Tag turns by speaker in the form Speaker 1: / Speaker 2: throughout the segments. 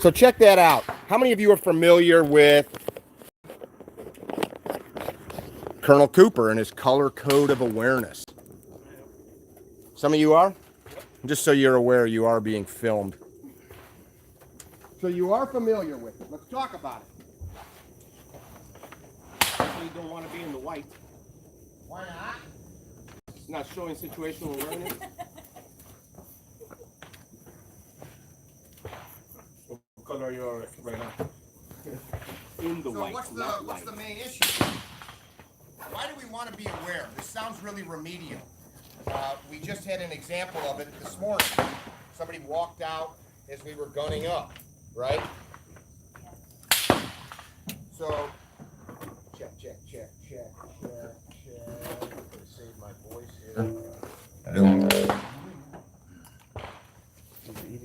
Speaker 1: So check that out. How many of you are familiar with Colonel Cooper and his color code of awareness? Some of you are? Just so you're aware, you are being filmed. So you are familiar with it. Let's talk about it. You don't want to be in the white. Why not? It's not showing situational awareness. What color are you right now? In the white. What's the main issue? Why do we want to be aware? This sounds really remedial. We just had an example of it this morning. Somebody walked out as we were gunning up, right? So, check. Save my voice here.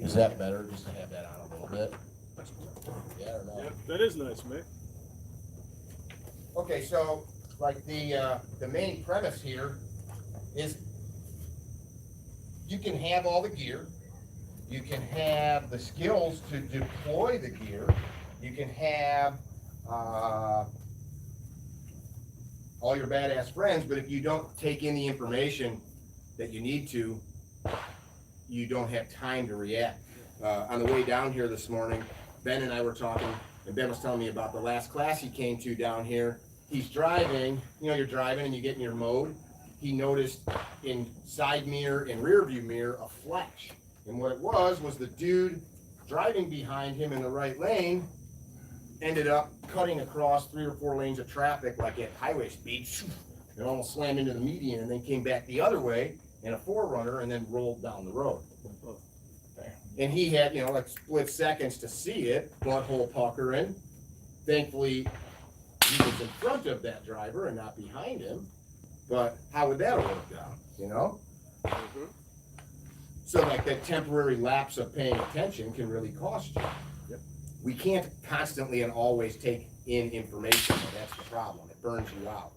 Speaker 1: Is that better, just to have that on a little bit? Yeah or no?
Speaker 2: Yeah, that is nice, mate.
Speaker 1: Okay, so like the main premise here is you can have all the gear, you can have the skills to deploy the gear, you can have all your badass friends, but if you don't take in the information that you need to, you don't have time to react. On the way down here this morning, Ben and I were talking, and Ben was telling me about the last class he came to down here. He's driving, you know, you're driving and you get in your mode. He noticed in side mirror and rear view mirror a flash. And what it was the dude driving behind him in the right lane ended up cutting across 3 or 4 lanes of traffic like at highway speed and almost slammed into the median and then came back the other way in a 4Runner and then rolled down the road. And he had, you know, like split seconds to see it, butthole puckering. Thankfully, he was in front of that driver and not behind him. But how would that have worked out, you know? Mm-hmm. So like that temporary lapse of paying attention can really cost you. Yep. We can't constantly and always take in information, and that's the problem. It burns you out.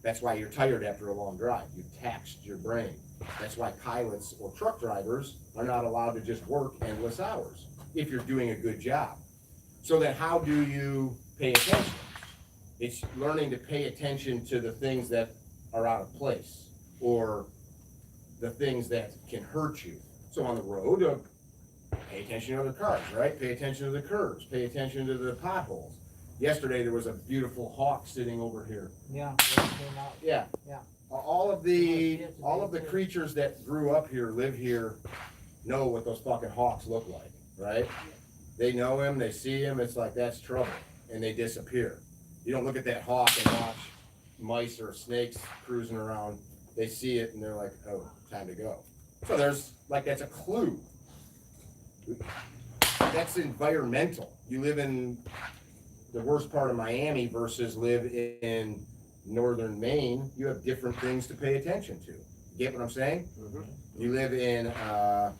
Speaker 1: That's why you're tired after a long drive. You've taxed your brain. That's why pilots or truck drivers are not allowed to just work endless hours if you're doing a good job. So then how do you pay attention? It's learning to pay attention to the things that are out of place or the things that can hurt you. So on the road, pay attention to other cars, right? Pay attention to the curves, pay attention to the potholes. Yesterday there was a beautiful hawk sitting over here.
Speaker 3: Yeah.
Speaker 1: Yeah. All of the creatures that grew up here, live here, know what those fucking hawks look like, right? They know him, they see him, it's like that's trouble, and they disappear. You don't look at that hawk and watch mice or snakes cruising around. They see it and they're like, oh, time to go. So there's like, that's a clue. That's environmental. You live in the worst part of Miami versus live in northern Maine. You have different things to pay attention to. Get what I'm saying? Mm-hmm. You live in an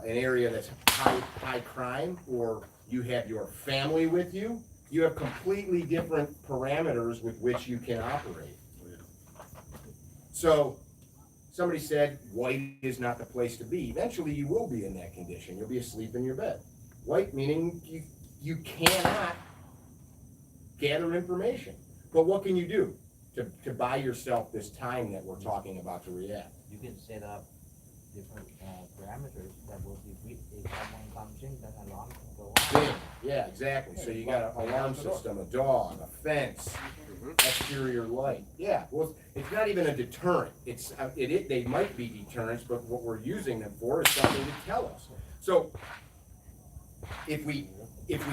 Speaker 1: area that's high crime, or you have your family with you. You have completely different parameters with which you can operate. So somebody said white is not the place to be. Eventually you will be in that condition. You'll be asleep in your bed. White meaning you cannot gather information. But what can you do to buy yourself this time that we're talking about to react?
Speaker 3: You can set up different parameters that will be if someone comes in, then alarm can go on.
Speaker 1: Yeah, exactly. So you got an alarm system, a dog, a fence, exterior light. Yeah, well, it's not even a deterrent. It's they might be deterrents, but what we're using them for is something to tell us. So if we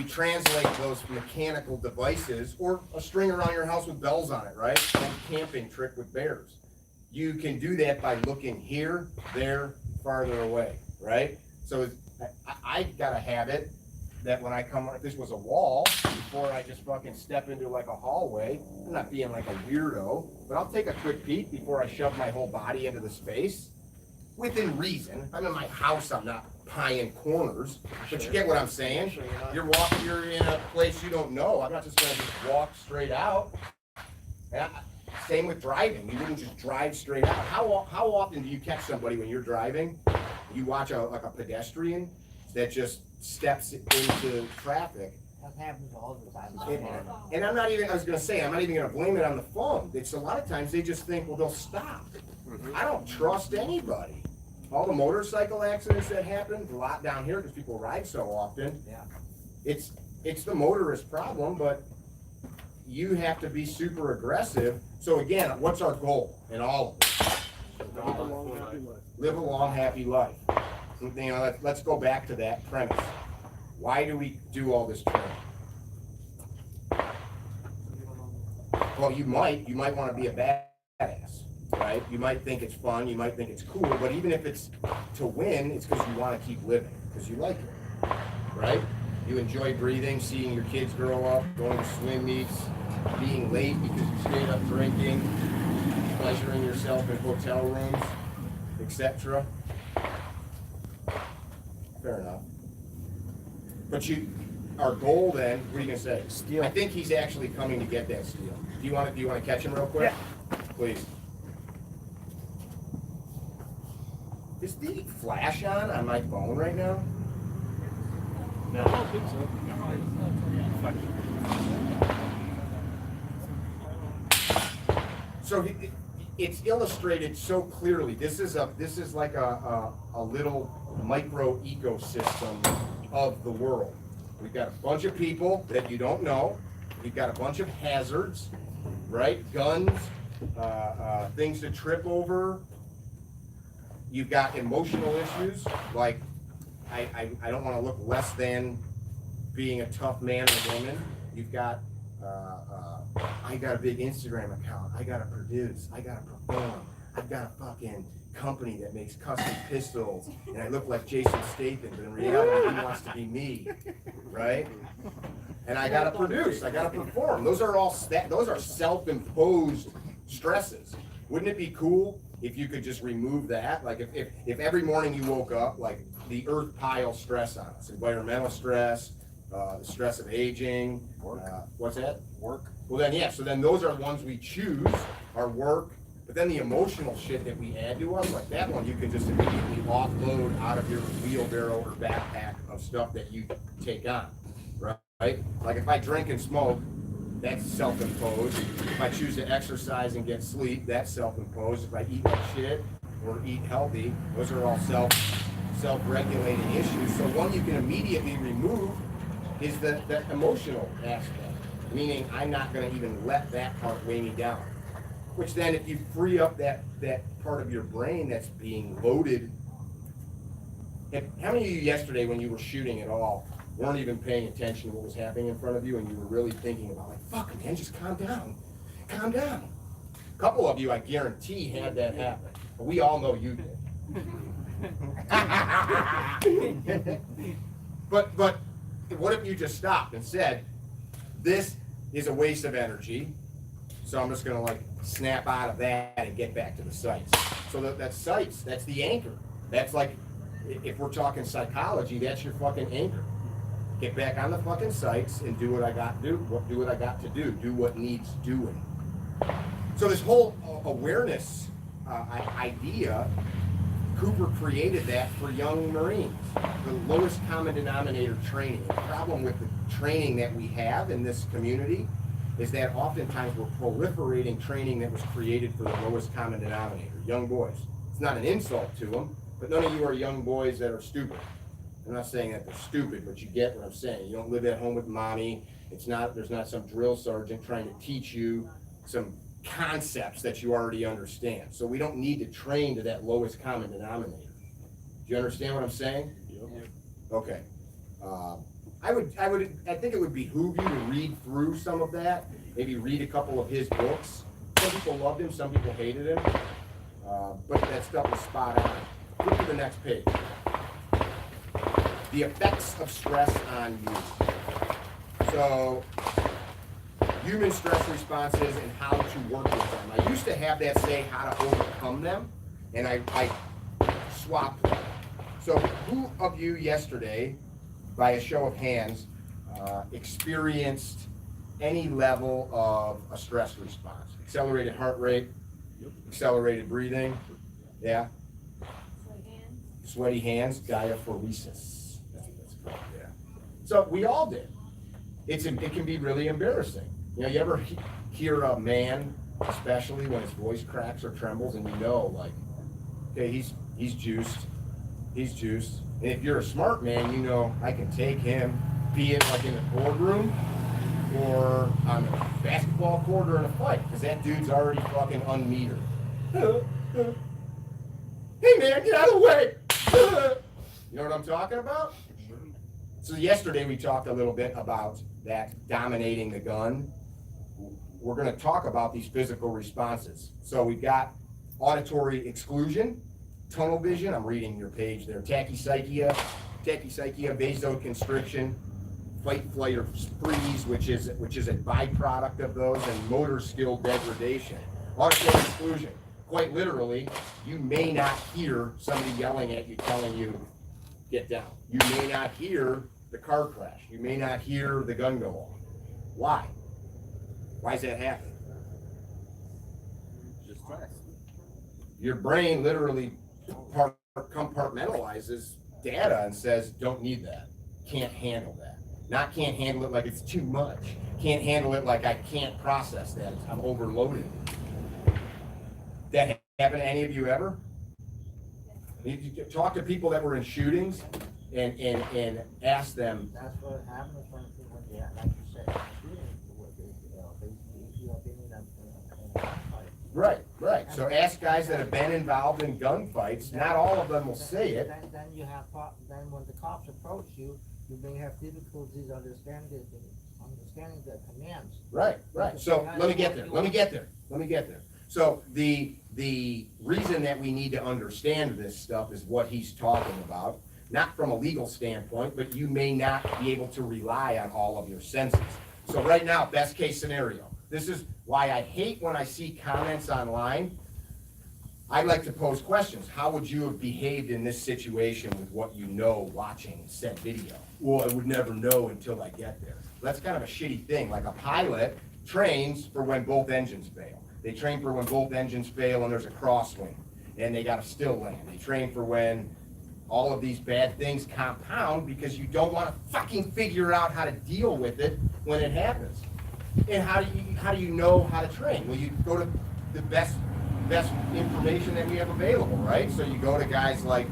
Speaker 1: translate those mechanical devices, or a string around your house with bells on it, right? Like a camping trick with bears. You can do that by looking here, there, farther away, right? So I got a habit that when I come, if this was a wall, before I just fucking step into like a hallway, I'm not being like a weirdo, but I'll take a quick peek before I shove my whole body into the space. Within reason. I'm in my house, I'm not pieing corners, but you get what I'm saying? You're in a place you don't know. I'm not just gonna just walk straight out. Same with driving. You wouldn't just drive straight out. How often do you catch somebody when you're driving? You watch like a pedestrian that just steps into traffic.
Speaker 3: That happens all the time.
Speaker 1: And I'm not even gonna blame it on the phone. It's a lot of times they just think, well, they'll stop. I don't trust anybody. All the motorcycle accidents that happen, a lot down here because people ride so often.
Speaker 3: Yeah.
Speaker 1: It's the motorist problem, but you have to be super aggressive. So again, what's our goal in all of it? Live a long, happy life. You know, let's go back to that premise. Why do we do all this training? Well, you might want to be a badass, right? You might think it's fun, you might think it's cool, but even if it's to win, it's because you want to keep living, because you like it, right? You enjoy breathing, seeing your kids grow up, going to swim meets, being late because you stayed up drinking, pleasuring yourself in hotel rooms, etc. Fair enough. But our goal then, what are you gonna say?
Speaker 2: Steel.
Speaker 1: I think he's actually coming to get that steel. Do you want to catch him real quick? Yeah. Please. Is the flash on my phone right now?
Speaker 2: No, I don't think so.
Speaker 1: So it's illustrated so clearly. This is like a little micro ecosystem of the world. We've got a bunch of people that you don't know. We've got a bunch of hazards, right? Guns, things to trip over. You've got emotional issues, like I don't want to look less than being a tough man or woman. You've got I got a big Instagram account. I gotta produce. I gotta perform. I've got a fucking company that makes custom pistols, and I look like Jason Statham, but in reality, he wants to be me, right? And I gotta produce. I gotta perform. Those are self-imposed stresses. Wouldn't it be cool if you could just remove that? Like if every morning you woke up, like the earth piles stress on us, environmental stress, the stress of aging. What's that?
Speaker 2: Work.
Speaker 1: Well then, yeah, so then those are the ones we choose, our work, but then the emotional shit that we add to us, like that one, you can just immediately offload out of your wheelbarrow or backpack of stuff that you take on, right? Like if I drink and smoke, that's self-imposed. If I choose to exercise and get sleep, that's self-imposed. If I eat like shit or eat healthy, those are all self-regulating issues. So one you can immediately remove is the emotional aspect, meaning I'm not going to even let that part weigh me down. Which then, if you free up that part of your brain that's being loaded, how many of you yesterday when you were shooting at all weren't even paying attention to what was happening in front of you and you were really thinking about like, fuck man, just calm down. A couple of you, I guarantee, had that happen. But we all know you did. But what if you just stopped and said, this is a waste of energy, so I'm just gonna like snap out of that and get back to the sights. So that sights, that's the anchor. That's like, if we're talking psychology, that's your fucking anchor. Get back on the fucking sights and do what I got to do. Do what I got to do. Do what needs doing. So this whole awareness idea, Cooper created that for young Marines. The lowest common denominator training. The problem with the training that we have in this community is that oftentimes we're proliferating training that was created for the lowest common denominator, young boys. It's not an insult to them, but none of you are young boys that are stupid. I'm not saying that they're stupid, but you get what I'm saying. You don't live at home with mommy. There's not some drill sergeant trying to teach you some concepts that you already understand. So we don't need to train to that lowest common denominator. Do you understand what I'm saying?
Speaker 2: Yep.
Speaker 1: Okay. I think it would behoove you to read through some of that. Maybe read a couple of his books. Some people loved him, some people hated him. But that stuff is spot on. Flip to the next page. The effects of stress on you. So, human stress responses and how to work with them. I used to have that say how to overcome them, and I swapped them. So who of you yesterday, by a show of hands, experienced any level of a stress response? Accelerated heart rate, accelerated breathing, yeah? Sweaty hands, diaphoresis. That's correct. So we all did. It can be really embarrassing. You know, you ever hear a man, especially when his voice cracks or trembles, and you know, like, okay, he's juiced. He's juiced. And if you're a smart man, you know, I can take him, be it like in a boardroom or on the basketball court or in a fight, because that dude's already fucking unmetered. Hey man, get out of the way! You know what I'm talking about? So yesterday we talked a little bit about that dominating the gun. We're going to talk about these physical responses. So we've got auditory exclusion, tunnel vision, I'm reading your page there, tachypsychia, vasoconstriction, fight, flight, or freeze, which is a byproduct of those, and motor skill degradation. Auditory exclusion, quite literally, you may not hear somebody yelling at you, telling you, get down. You may not hear the car crash. You may not hear the gun go off. Why? Why does that happen?
Speaker 2: Just stress.
Speaker 1: Your brain literally compartmentalizes data and says, don't need that. Can't handle that. Not can't handle it like it's too much. Can't handle it like I can't process that. I'm overloaded. That happened to any of you ever? You talk to people that were in shootings and ask them.
Speaker 3: That's what happens when you, like you said, shooting, basically, if you have been in a gunfight.
Speaker 1: Right. So ask guys that have been involved in gunfights. Not all of them will say it.
Speaker 3: Then you have, then when the cops approach you, you may have difficulties understanding the commands.
Speaker 1: Right. So let me get there. So the reason that we need to understand this stuff is what he's talking about, not from a legal standpoint, but you may not be able to rely on all of your senses. So right now, best case scenario. This is why I hate when I see comments online. I like to pose questions. How would you have behaved in this situation with what you know watching said video? Well, I would never know until I get there. That's kind of a shitty thing. Like a pilot trains for when both engines fail. They train for when both engines fail and there's a crosswind and they got to still land. They train for when all of these bad things compound because you don't want to fucking figure out how to deal with it when it happens. And how do you know how to train? Well, you go to the best information that we have available, right? So you go to guys like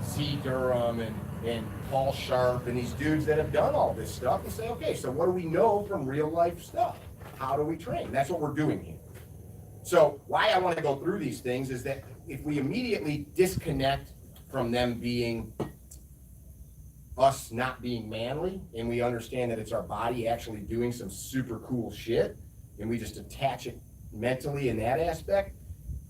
Speaker 1: C. Durham and Paul Sharp and these dudes that have done all this stuff and say, okay, so what do we know from real life stuff? How do we train? That's what we're doing here. So why I want to go through these things is that if we immediately disconnect from them being us not being manly, and we understand that it's our body actually doing some super cool shit, and we just attach it mentally in that aspect,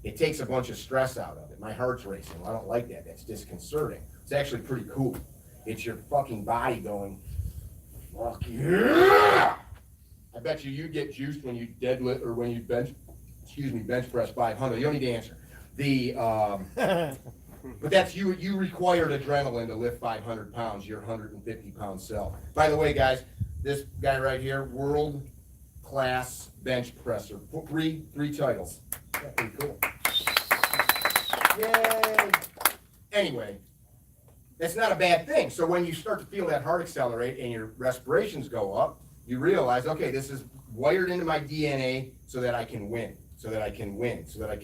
Speaker 1: it takes a bunch of stress out of it. My heart's racing. Well, I don't like that. That's disconcerting. It's actually pretty cool. It's your fucking body going, fuck yeah! I bet you get juiced when you deadlift or when you bench press 500. You don't need to answer. But that's you required adrenaline to lift 500 pounds, your 150 pound self. By the way, guys, this guy right here, world class bench presser. Three titles. That's pretty cool. Yay! Anyway, that's not a bad thing. So when you start to feel that heart accelerate and your respirations go up, you realize, okay, this is wired into my DNA so that I can win, so that I can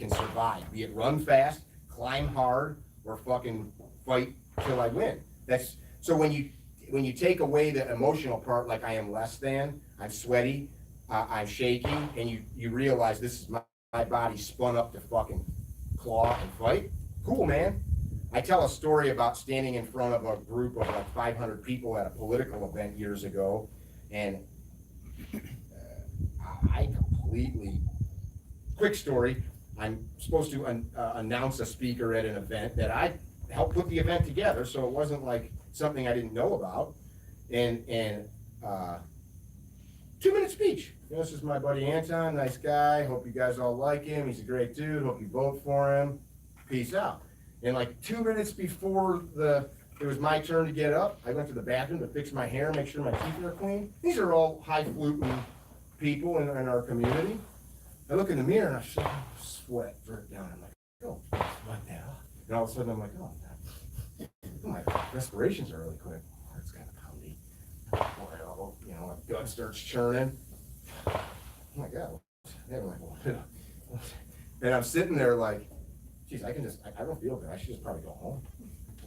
Speaker 1: survive. Be it run fast, climb hard, or fucking fight till I win. That's so when you take away the emotional part, like I am less than, I'm sweaty, I'm shaking, and you realize this is my body spun up to fucking claw and fight. Cool, man. I tell a story about standing in front of a group of like 500 people at a political event years ago, and I completely, quick story, I'm supposed to announce a speaker at an event that I helped put the event together, so it wasn't like something I didn't know about, and 2-minute speech. You know, this is my buddy Anton, nice guy, hope you guys all like him, he's a great dude, hope you vote for him, peace out. And like 2 minutes before it was my turn to get up, I went to the bathroom to fix my hair, make sure my teeth are clean. These are all high-fluting people in our community. I look in the mirror and I feel sweat drip down. I'm like, oh, what the hell? And all of a sudden I'm like, oh, my respirations are really quick. Heart's kind of pounding. gut starts churning. Oh my God. And I'm sitting there like, geez, I don't feel good. I should just probably go home.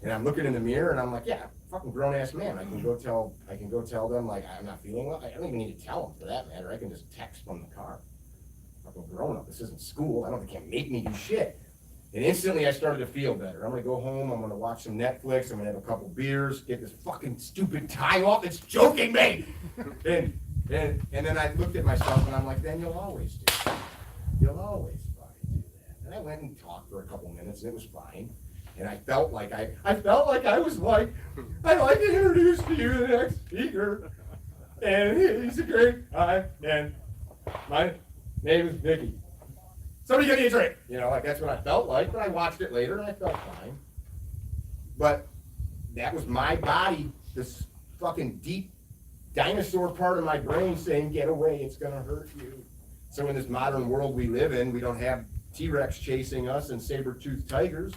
Speaker 1: And I'm looking in the mirror and I'm like, yeah, fucking grown ass man. I can go tell them like I'm not feeling well. I don't even need to tell them for that matter. I can just text from the car. Fucking grown up. This isn't school. They can't make me do shit. And instantly I started to feel better. I'm gonna go home. I'm gonna watch some Netflix. I'm gonna have a couple beers. Get this fucking stupid tie off. It's joking me. and then I looked at myself and I'm like, then you'll always do that. You'll always fucking do that. And I went and talked for a couple minutes and it was fine. And I felt like I was like, I'd like to introduce to you the next speaker. And he's a great guy. And my name is Vicky. Somebody get me a drink. Like that's what I felt like, but I watched it later and I felt fine. But that was my body, this fucking deep dinosaur part of my brain saying, get away, it's gonna hurt you. So in this modern world we live in, we don't have T-Rex chasing us and saber-toothed tigers.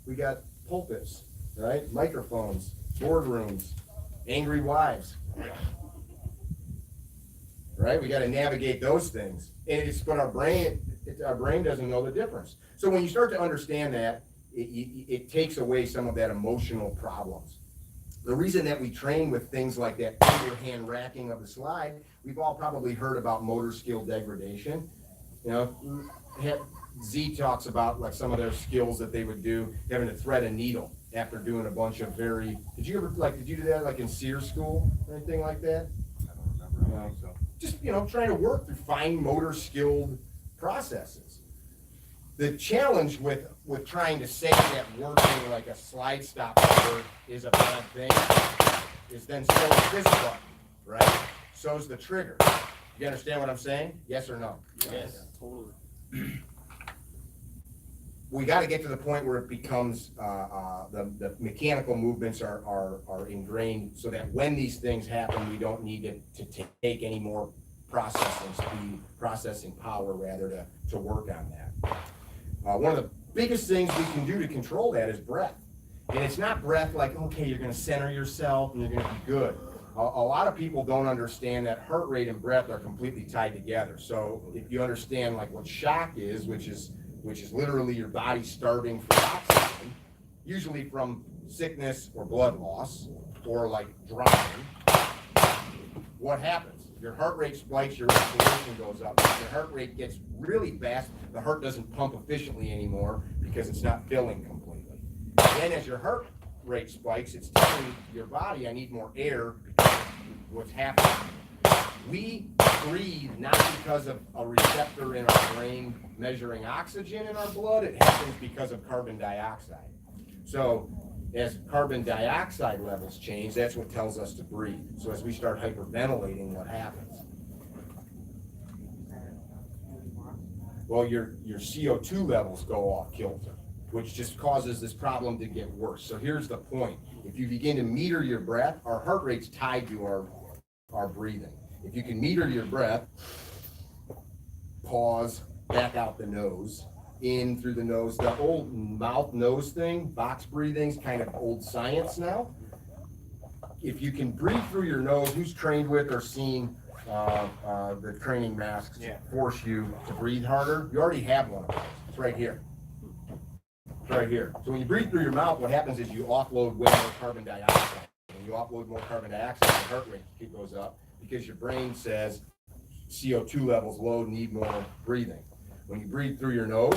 Speaker 1: We got pulpits, right? Microphones, boardrooms, angry wives. Right? We got to navigate those things. But our brain doesn't know the difference. So when you start to understand that, it takes away some of that emotional problems. The reason that we train with things like that underhand racking of the slide, we've all probably heard about motor skill degradation. Z talks about like some of their skills that they would do, having to thread a needle after doing a bunch of did you do that like in Sears school or anything like that?
Speaker 2: I don't remember. I don't think so.
Speaker 1: Just, trying to work through fine motor skilled processes. The challenge with trying to say that working like a slide stop motor is a bad thing is then so is this button, right? So's the trigger. You understand what I'm saying? Yes or no?
Speaker 2: Yes. Totally.
Speaker 1: We got to get to the point where it becomes the mechanical movements are ingrained so that when these things happen, we don't need to take any more processing power rather to work on that. One of the biggest things we can do to control that is breath. And it's not breath like, okay, you're going to center yourself and you're going to be good. A lot of people don't understand that heart rate and breath are completely tied together. So if you understand like what shock is, which is literally your body starving for oxygen, usually from sickness or blood loss or like drowning, what happens? Your heart rate spikes, your respiration goes up. If your heart rate gets really fast, the heart doesn't pump efficiently anymore because it's not filling completely. Then as your heart rate spikes, it's telling your body, I need more air because of what's happening. We breathe not because of a receptor in our brain measuring oxygen in our blood, it happens because of carbon dioxide. So as carbon dioxide levels change, that's what tells us to breathe. So as we start hyperventilating, what happens? Well, your CO2 levels go off kilter, which just causes this problem to get worse. So here's the point. If you begin to meter your breath, our heart rate's tied to our breathing. If you can meter your breath, pause, back out the nose, in through the nose. The old mouth-nose thing, box breathing's kind of old science now. If you can breathe through your nose, who's trained with or seen the training masks force you to breathe harder? You already have one of those. It's right here. It's right here. So when you breathe through your mouth, what happens is you offload way more carbon dioxide. When you offload more carbon dioxide, the heart rate goes up because your brain says CO2 levels low, need more breathing. When you breathe through your nose,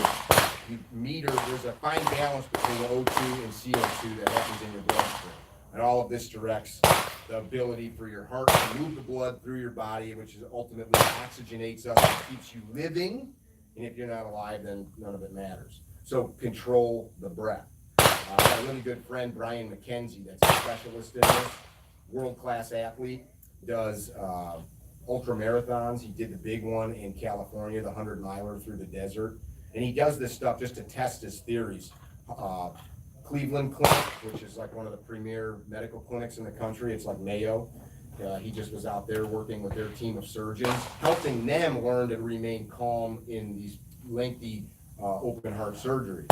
Speaker 1: you meter, there's a fine balance between the O2 and CO2 that happens in your bloodstream. And all of this directs the ability for your heart to move the blood through your body, which is ultimately oxygenates us and keeps you living. And if you're not alive, then none of it matters. So control the breath. I got a really good friend, Brian McKenzie, that's a specialist in this, world-class athlete, does ultra marathons. He did the big one in California, the 100-miler through the desert. And he does this stuff just to test his theories. Cleveland Clinic, which is like one of the premier medical clinics in the country. It's like Mayo. He just was out there working with their team of surgeons, helping them learn to remain calm in these lengthy open heart surgeries.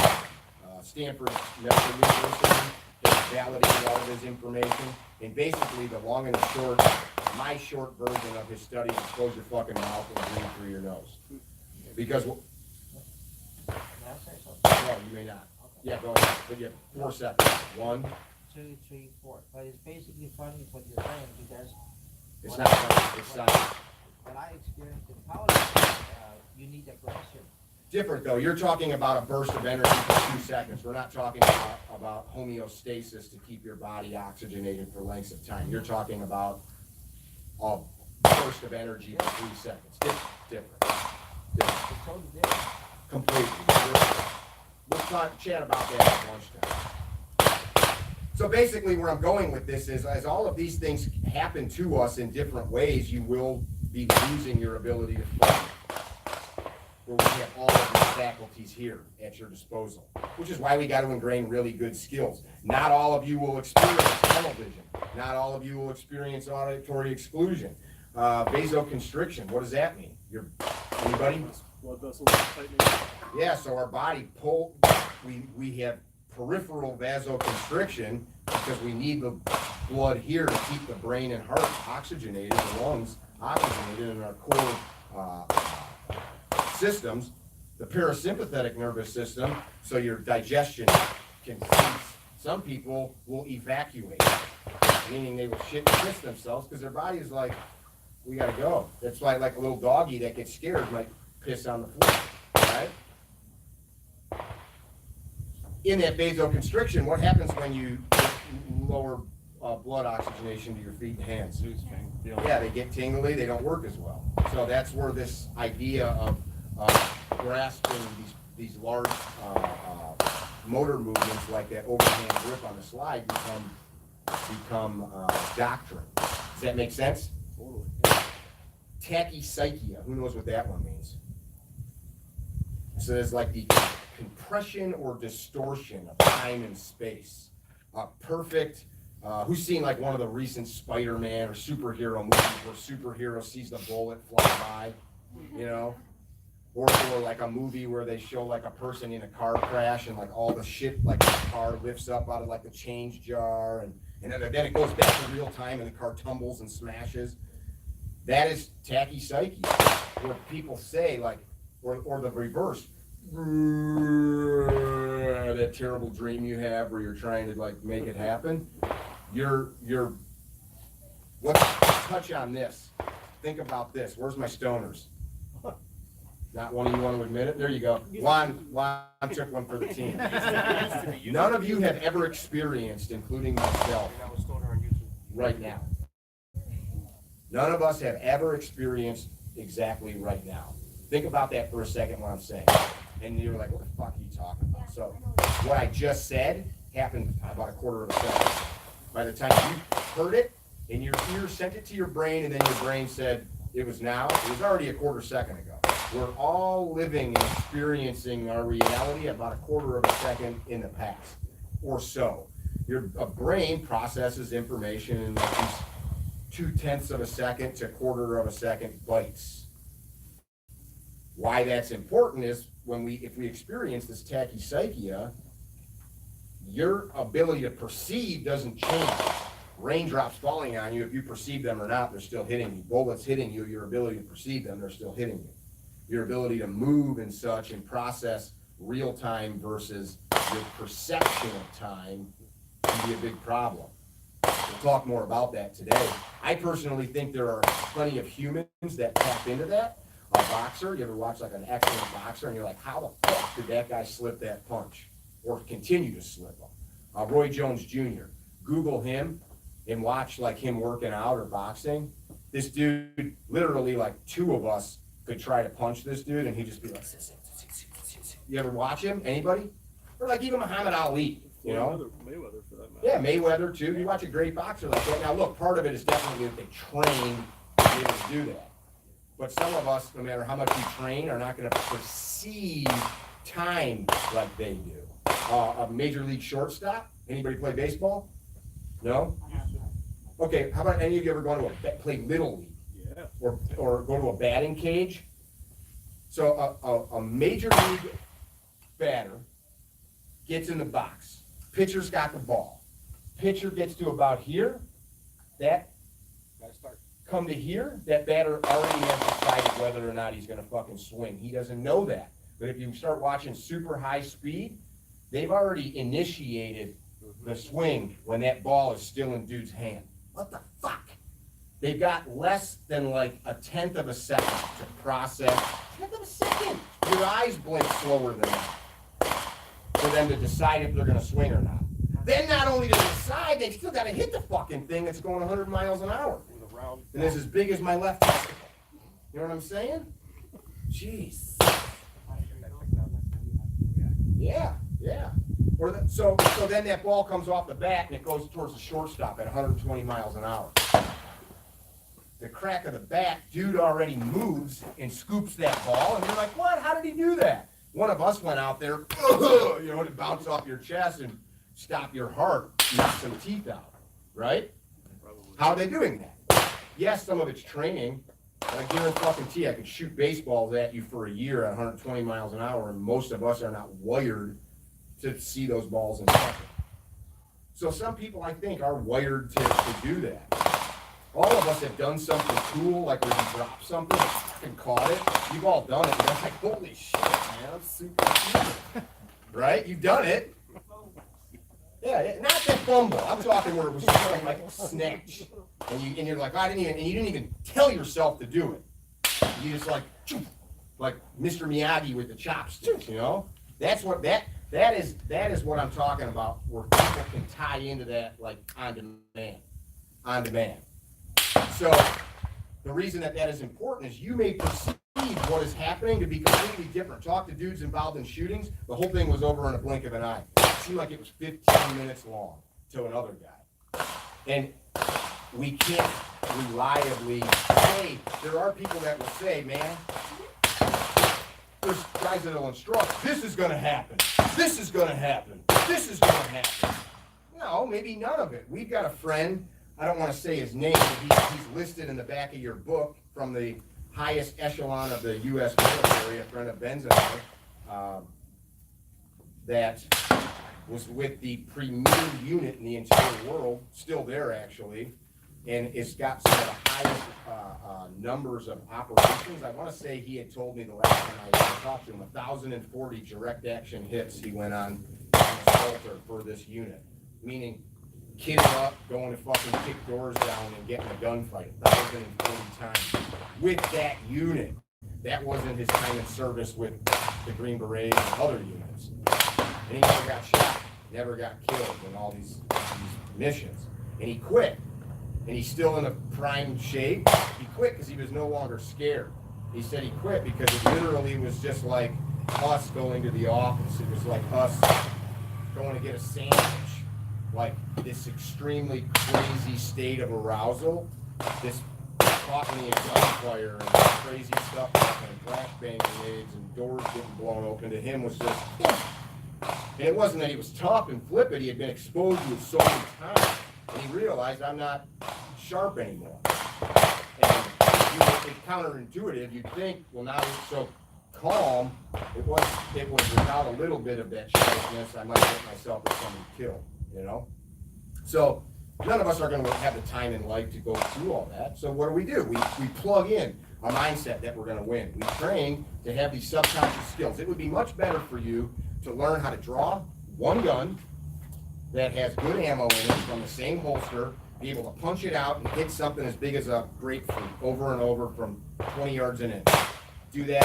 Speaker 1: Stanford Medical University has validated all of his information. And basically, the long and the short my short version of his study is close your fucking mouth and breathe through your nose. Because,
Speaker 3: May I say something?
Speaker 1: no, you may not.
Speaker 3: Okay.
Speaker 1: Yeah, go ahead, but you have 4 seconds. 1,
Speaker 3: 2, 3, 4. But it's basically funny what you're saying because
Speaker 1: it's
Speaker 3: when
Speaker 1: not
Speaker 3: I-
Speaker 1: science, it's science.
Speaker 3: When I experienced in college, you need aggression.
Speaker 1: Different though, you're talking about a burst of energy for 2 seconds. We're not talking about homeostasis to keep your body oxygenated for lengths of time. You're talking about a burst of energy for 3 seconds. Different.
Speaker 3: It's totally different.
Speaker 1: Completely. We'll chat about that at lunchtime. So basically where I'm going with this is, as all of these things happen to us in different ways, you will be losing your ability to function. Where we have all of these faculties here at your disposal, which is why we got to ingrain really good skills. Not all of you will experience tunnel vision. Not all of you will experience auditory exclusion. Vasoconstriction, what does that mean? Anybody?
Speaker 4: Blood vessels tightening.
Speaker 1: Yeah, so our body we have peripheral vasoconstriction because we need the blood here to keep the brain and heart oxygenated, the lungs oxygenated, and our core systems, the parasympathetic nervous system, so your digestion can cease. Some people will evacuate, meaning they will shit and piss themselves because their body is like, we gotta go. That's why like a little doggy that gets scared might piss on the floor, right? In that vasoconstriction, what happens when you lower blood oxygenation to your feet and hands? Yeah, they get tingly, they don't work as well. So that's where this idea of grasping these large motor movements like that overhand grip on the slide become doctrine. Does that make sense?
Speaker 4: Totally.
Speaker 1: Tachypsychia, who knows what that one means? So there's like the compression or distortion of time and space. Perfect. Who's seen like one of the recent Spider-Man or superhero movies where superhero sees the bullet fly by, you know? Or like a movie where they show like a person in a car crash and like all the shit, like the car lifts up out of like the change jar and then it goes back to real time and the car tumbles and smashes. That is tachypsychia, where people say like, or the reverse, that terrible dream you have where you're trying to like make it happen. Let's touch on this. Think about this. Where's my stoners? Not one of you want to admit it? There you go. Juan took one for the team. None of you have ever experienced, including myself, right now. None of us have ever experienced exactly right now. Think about that for a second, what I'm saying. And you're like, what the fuck are you talking about? So what I just said happened about a quarter of a second. By the time you heard it, and your ear sent it to your brain, and then your brain said it was now, it was already a quarter second ago. We're all living and experiencing our reality about a quarter of a second in the past, or so. Your brain processes information in like these 0.2 of a second to quarter of a second bites. Why that's important is if we experience this tachypsychia, your ability to perceive doesn't change. Raindrops falling on you, if you perceive them or not, they're still hitting you. Bullets hitting you, your ability to perceive them, they're still hitting you. Your ability to move and such and process real time versus your perception of time can be a big problem. We'll talk more about that today. I personally think there are plenty of humans that tap into that. A boxer, you ever watch like an excellent boxer and you're like, how the fuck did that guy slip that punch? Or continue to slip them? Roy Jones Jr., Google him and watch like him working out or boxing. This dude, literally like 2 of us could try to punch this dude and he'd just be like, you ever watch him? Anybody? Or like even Muhammad Ali, you know?
Speaker 4: Mayweather for that matter.
Speaker 1: Yeah, Mayweather too. You watch a great boxer like that. Now look, part of it is definitely that they train to be able to do that. But some of us, no matter how much we train, are not going to perceive time like they do. A major league shortstop? Anybody play baseball? No? Okay, how about any of you ever gone to play Little League?
Speaker 4: Yeah.
Speaker 1: Or go to a batting cage? So a major league batter gets in the box. Pitcher's got the ball. Pitcher gets to about here. That come to here, that batter already has decided whether or not he's gonna fucking swing. He doesn't know that. But if you start watching super high speed, they've already initiated the swing when that ball is still in dude's hand. What the fuck? They've got less than like a tenth of a second to process. Tenth of a second. Your eyes blink slower than that for them to decide if they're gonna swing or not. Then not only to decide, they've still gotta hit the fucking thing that's going 100 miles an hour. And it's as big as my left testicle. You know what I'm saying? Jeez. Yeah, yeah. So then that ball comes off the bat and it goes towards the shortstop at 120 miles an hour. The crack of the bat, dude already moves and scoops that ball, and you're like, what? How did he do that? One of us went out there, you know, to bounce off your chest and stop your heart, knock some teeth out, right? How are they doing that? Yes, some of it's training. I guarantee I could shoot baseballs at you for a year at 120 miles an hour, and most of us are not wired to see those balls in second. So some people, I think, are wired to do that. All of us have done something cool, like when you drop something and caught it. You've all done it, and you're like, holy shit, man, I'm super cool. Right? You've done it. Yeah, not that fumble. I'm talking where it was just like a snatch. And you're like, you didn't even tell yourself to do it. You just like Mr. Miyagi with the chopsticks, you know? That's what that is what I'm talking about, where people can tie into that like on demand. So the reason that is important is you may perceive what is happening to be completely different. Talk to dudes involved in shootings, the whole thing was over in a blink of an eye. It seemed like it was 15 minutes long to another guy. And we can't reliably say, there are people that will say, man, there's guys that will instruct, this is gonna happen, this is gonna happen, this is gonna happen. No, maybe none of it. We've got a friend, I don't wanna say his name, but he's listed in the back of your book from the highest echelon of the U.S. military, a friend of Ben's and I, that was with the premier unit in the entire world, still there actually, and it's got some of the highest numbers of operations. I want to say he had told me the last time I talked to him, 1,040 direct action hits he went on assaulter for this unit, meaning kidding up, going to fucking kick doors down and getting a gunfight 1,040 times with that unit. That wasn't his time in service with the Green Berets and other units. And he never got shot, never got killed in all these missions. And he quit. And he's still in a prime shape. He quit because he was no longer scared. He said he quit because it literally was just like us going to the office. It was like us going to get a sandwich. Like this extremely crazy state of arousal, this caught me in gunfire and crazy stuff happening, flashbang grenades and doors getting blown open. To him was just, and it wasn't that he was tough and flippant, he had been exposed to it so many times, and he realized I'm not sharp anymore. And it's counterintuitive. You'd think, well, now he's so calm, it was without a little bit of that sharpness, I might get myself or somebody killed, you know? So none of us are going to have the time in life to go through all that. So what do? We plug in a mindset that we're going to win. We train to have these subconscious skills. It would be much better for you to learn how to draw one gun that has good ammo in it from the same holster, be able to punch it out and hit something as big as a grapefruit over and over from 20 yards an inch. Do that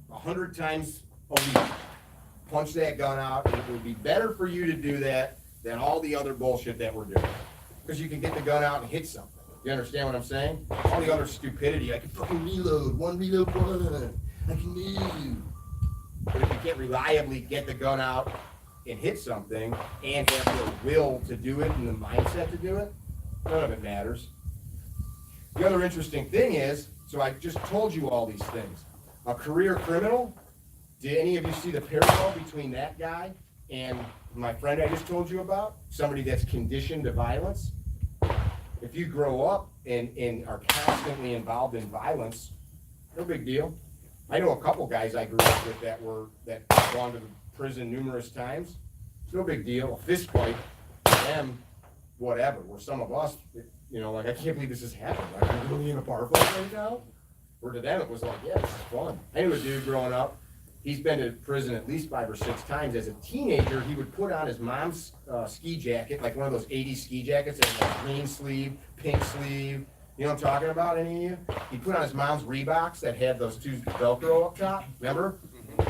Speaker 1: 100 times a week. Punch that gun out, and it would be better for you to do that than all the other bullshit that we're doing. Because you can get the gun out and hit something. You understand what I'm saying? All the other stupidity, I can fucking reload, one reload, I can move. But if you can't reliably get the gun out and hit something and have the will to do it and the mindset to do it, none of it matters. The other interesting thing is, so I just told you all these things. A career criminal, did any of you see the parallel between that guy and my friend I just told you about? Somebody that's conditioned to violence? If you grow up and are constantly involved in violence, no big deal. I know a couple guys I grew up with that gone to prison numerous times. It's no big deal. A fist fight, them, whatever. Where some of us, you know, like, I can't believe this is happening. Like, I'm really in a bar fight right now. Or to them, it was like, yeah, this is fun. I knew a dude growing up. He's been to prison at least 5 or 6 times. As a teenager, he would put on his mom's ski jacket, like one of those 80s ski jackets that had like green sleeve, pink sleeve. You know what I'm talking about, any of you? He'd put on his mom's Reeboks that had those 2 Velcro up top, remember?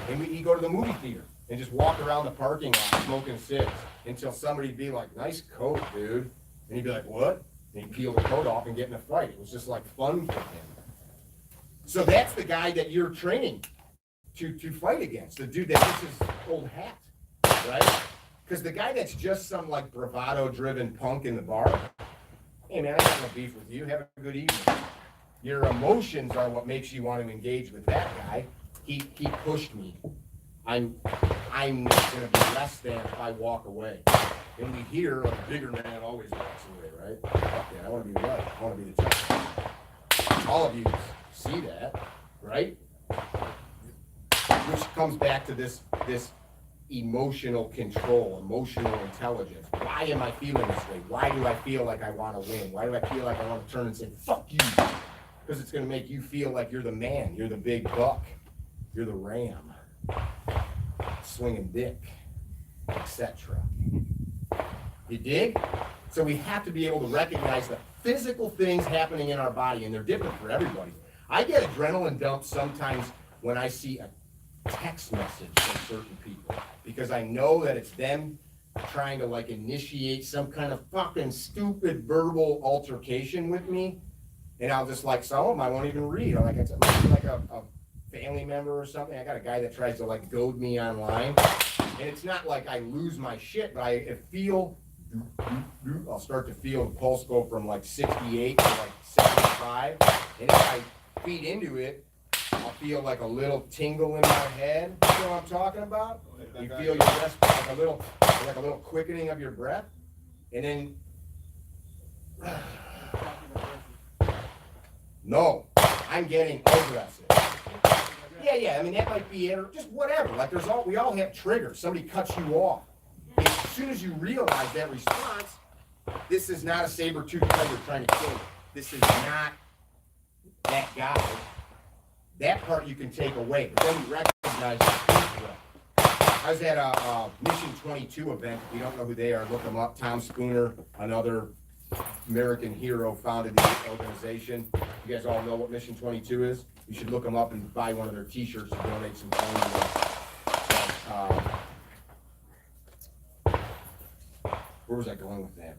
Speaker 1: And he'd go to the movie theater and just walk around the parking lot smoking cigs until somebody'd be like, nice coat, dude. And he'd be like, what? And he'd peel the coat off and get in a fight. It was just like fun for him. So that's the guy that you're training to fight against, the dude that gets his old hat, right? Because the guy that's just some like bravado-driven punk in the bar, hey man, I got no beef with you, have a good evening. Your emotions are what makes you want to engage with that guy. He pushed me. I'm gonna be less than if I walk away. And we hear like a bigger man always walks away, right? Fuck yeah, I wanna be right, I wanna be the tough. All of you see that, right? Which comes back to this emotional control, emotional intelligence. Why am I feeling this way? Why do I feel like I want to win? Why do I feel like I want to turn and say, fuck you? Because it's going to make you feel like you're the man, you're the big buck, you're the ram, swinging dick, etc. You dig? So we have to be able to recognize the physical things happening in our body, and they're different for everybody. I get adrenaline dumps sometimes when I see a text message from certain people, because I know that it's them trying to like initiate some kind of fucking stupid verbal altercation with me, and I'll just like, some of them I won't even read. Or like it's like a family member or something. I got a guy that tries to like goad me online, and it's not like I lose my shit, but I feel, I'll start to feel the pulse go from like 68 to like 75, and if I feed into it, I'll feel like a little tingle in my head. You know what I'm talking about? You feel your breath, like a little quickening of your breath, and then no, I'm getting aggressive. Yeah. I mean that might be it, or just whatever. Like we all have triggers. Somebody cuts you off. As soon as you realize that response, this is not a saber-toothed tiger trying to kill you. This is not that guy. That part you can take away, but then you recognize the threat. I was at a Mission 22 event. If you don't know who they are, look them up. Tom Spooner, another American hero, founded the organization. You guys all know what Mission 22 is? You should look them up and buy one of their t-shirts to donate some funds. Where was I going with that?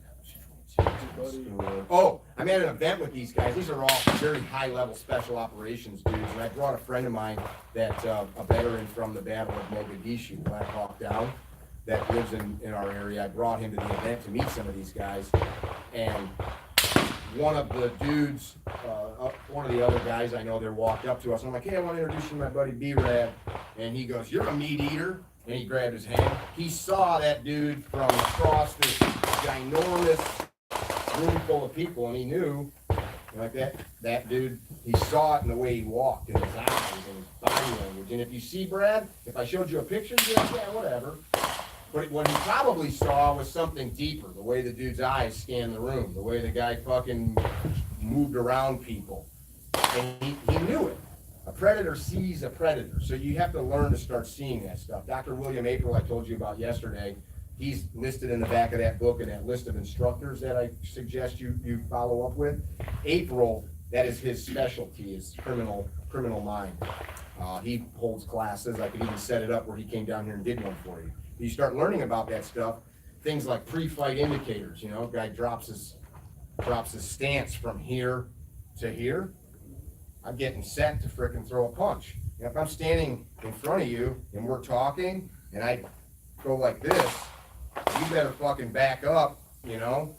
Speaker 1: Oh, I'm at an event with these guys. These are all very high-level special operations dudes, and I brought a friend of mine that's a veteran from the Battle of Mogadishu, Black Hawk Down, that lives in our area. I brought him to the event to meet some of these guys, and one of the dudes, one of the other guys I know there walked up to us. I'm like, hey, I want to introduce you to my buddy B-Rad, and he goes, you're a meat eater? And he grabbed his hand. He saw that dude from across this ginormous room full of people, and he knew, like that dude, he saw it in the way he walked, in his eyes, and his body language. And if you see Brad, if I showed you a picture, you'd be like, yeah, whatever. But what he probably saw was something deeper, the way the dude's eyes scanned the room, the way the guy fucking moved around people. And he knew it. A predator sees a predator, so you have to learn to start seeing that stuff. Dr. William April, I told you about yesterday, he's listed in the back of that book, in that list of instructors that I suggest you follow up with. April, that is his specialty, is criminal mind. He holds classes. I could even set it up where he came down here and did one for you. You start learning about that stuff, things like pre-fight indicators. You know, guy drops his stance from here to here. I'm getting set to frickin' throw a punch. And if I'm standing in front of you and we're talking and I go like this, you better fucking back up, you know?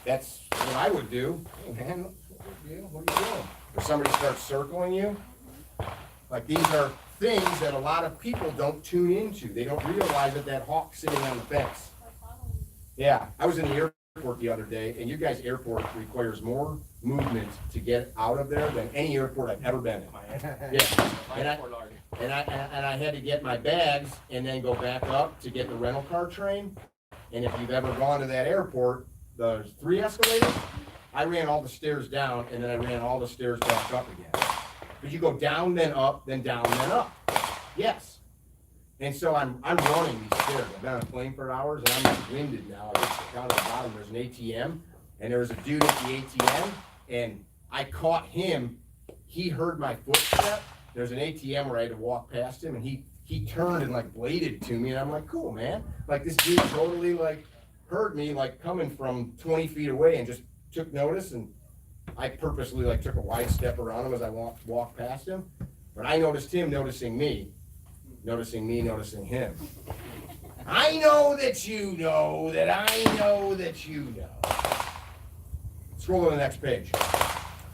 Speaker 1: That's what I would do. Hey man, what are you doing? If somebody starts circling you, like these are things that a lot of people don't tune into. They don't realize that hawk sitting on the fence. Yeah, I was in the airport the other day, and you guys' airport requires more movement to get out of there than any airport I've ever been in. Yeah, and I had to get my bags and then go back up to get the rental car train. And if you've ever gone to that airport, there's 3 escalators. I ran all the stairs down, and then I ran all the stairs back up again. But you go down, then up, then down, then up. Yes. And so I'm running these stairs. I've been on a plane for hours, and I'm like winded now. I get down to the bottom, there's an ATM, and there was a dude at the ATM, and I caught him. He heard my footstep. There's an ATM where I had to walk past him, and he turned and like bladed to me, and I'm like, cool, man. Like this dude totally like heard me like coming from 20 feet away and just took notice, and I purposely like took a wide step around him as I walked past him. But I noticed him noticing me, noticing him. I know that you know that I know that you know. Scroll to the next page.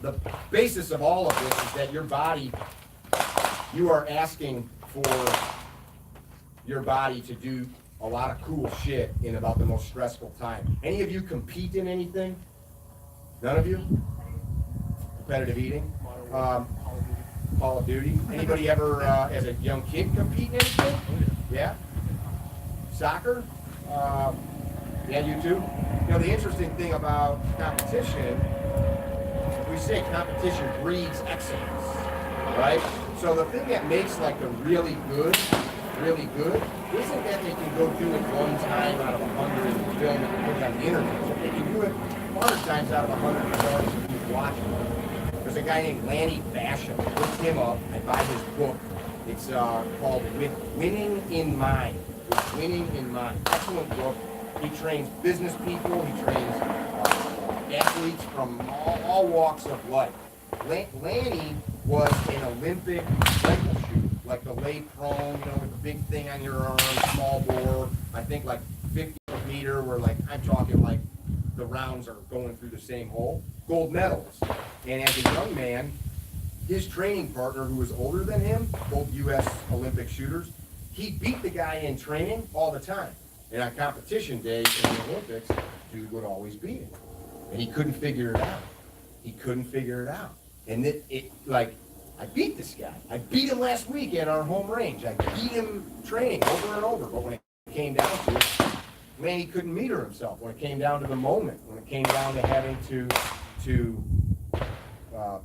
Speaker 1: The basis of all of this is that your body, you are asking for your body to do a lot of cool shit in about the most stressful time. Any of you compete in anything? None of you? Competitive eating? Call of Duty? Anybody ever, as a young kid, compete in anything? Yeah? Soccer? Yeah, you too? You know, the interesting thing about competition, we say competition breeds excellence, right? So the thing that makes like the really good, isn't that they can go do it one time out of 100 and film it and put it on the internet. They can do it 100 times out of 100 and keep watching it. There's a guy named Lanny Basham. Look him up. I buy his book. It's called Winning in Mind. With Winning in Mind. Excellent book. He trains business people. He trains athletes from all walks of life. Lanny was an Olympic rifle shooter, like the lay prone, you know, with the big thing on your arm, small bore. I think like 50 meter, where like I'm talking like the rounds are going through the same hole. Gold medals. And as a young man, his training partner, who was older than him, both U.S. Olympic shooters, he beat the guy in training all the time. And on competition day in the Olympics, dude would always beat him. And he couldn't figure it out. And it like, I beat this guy. I beat him last week at our home range. I beat him training over and over. But when it came down to it, man, he couldn't meter himself. When it came down to the moment, when it came down to having to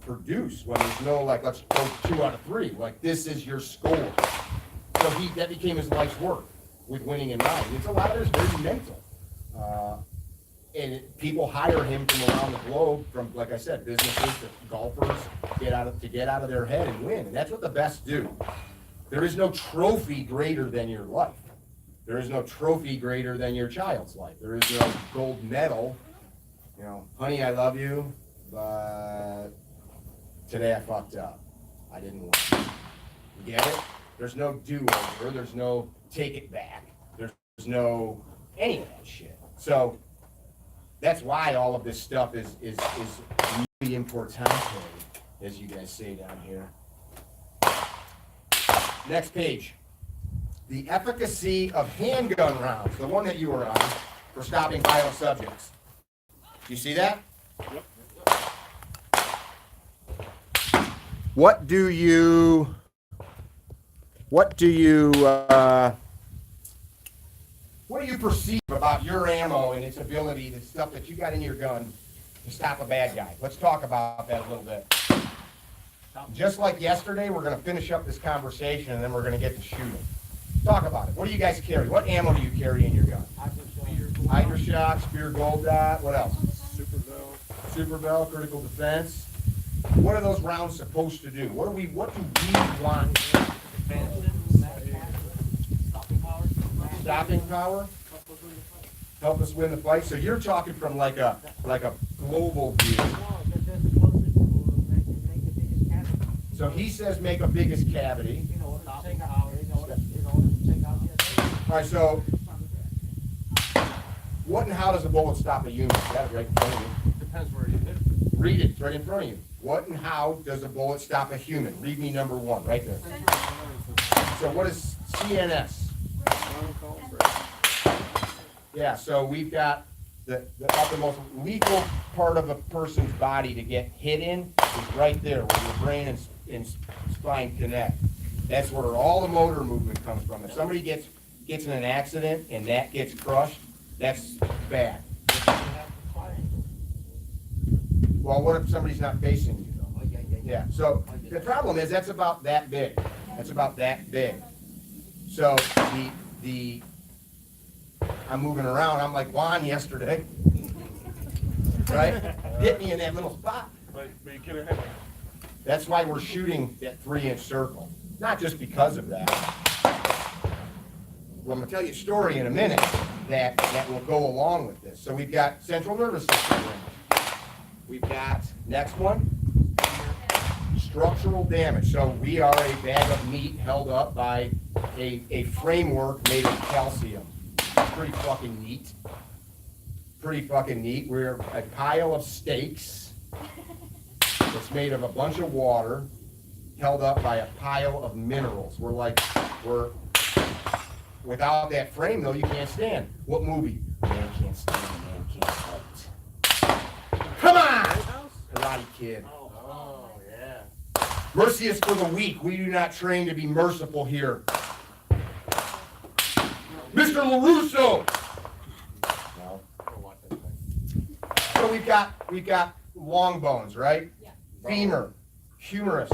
Speaker 1: produce, when there's no like, let's go 2 out of 3. Like, this is your score. So that became his life's work with winning in mind. It's a lot of it is very mental. And people hire him from around the globe, from, like I said, businesses to golfers, to get out of their head and win. And that's what the best do. There is no trophy greater than your life. There is no trophy greater than your child's life. There is no gold medal. You know, honey, I love you, but today I fucked up. I didn't win. You get it? There's no do-over. There's no take it back. There's no any of that shit. So that's why all of this stuff is really importante, as you guys say down here. Next page. The efficacy of handgun rounds, the one that you were on, for stopping violent subjects. You see that?
Speaker 4: Yep.
Speaker 1: What do you perceive about your ammo and its ability, the stuff that you got in your gun, to stop a bad guy? Let's talk about that a little bit. Just like yesterday, we're going to finish up this conversation, and then we're going to get to shooting. Talk about it. What do you guys carry? What ammo do you carry in your gun? Hydra shot, spear gold dot, what else? Super Bell, critical defense. What are those rounds supposed to do? What do we want? Stopping power? Help us win the fight. So you're talking from like a global view. So he says make a biggest cavity. All right, so what and how does a bullet stop a human? That's right in front of you.
Speaker 2: Depends where you hit it.
Speaker 1: Read it, it's right in front of you. What and how does a bullet stop a human? Read me number 1, right there. So what is CNS? Yeah, so we've got the most lethal part of a person's body to get hit in is right there, where your brain and spine connect. That's where all the motor movement comes from. If somebody gets in an accident and that gets crushed, that's bad. Well, what if somebody's not facing you?
Speaker 3: Oh, yeah.
Speaker 1: Yeah, so the problem is that's about that big. That's about that big. So I'm moving around, I'm like Juan yesterday. Right? Hit me in that little spot.
Speaker 4: But you get ahead.
Speaker 1: That's why we're shooting that 3-inch circle. Not just because of that. Well, I'm gonna tell you a story in a minute that will go along with this. So we've got central nervous system damage. We've got, next one, structural damage. So we are a bag of meat held up by a framework made of calcium. Pretty fucking neat. Pretty fucking neat. We're a pile of steaks. It's made of a bunch of water held up by a pile of minerals. We're without that frame though, you can't stand. What movie? Man can't stand, man can't fight. Come on! Karate Kid.
Speaker 2: Oh, yeah.
Speaker 1: Mercy is for the weak. We do not train to be merciful here. Mr. LaRusso! No. So we've got long bones, right?
Speaker 5: Yeah.
Speaker 1: Femur, humerus.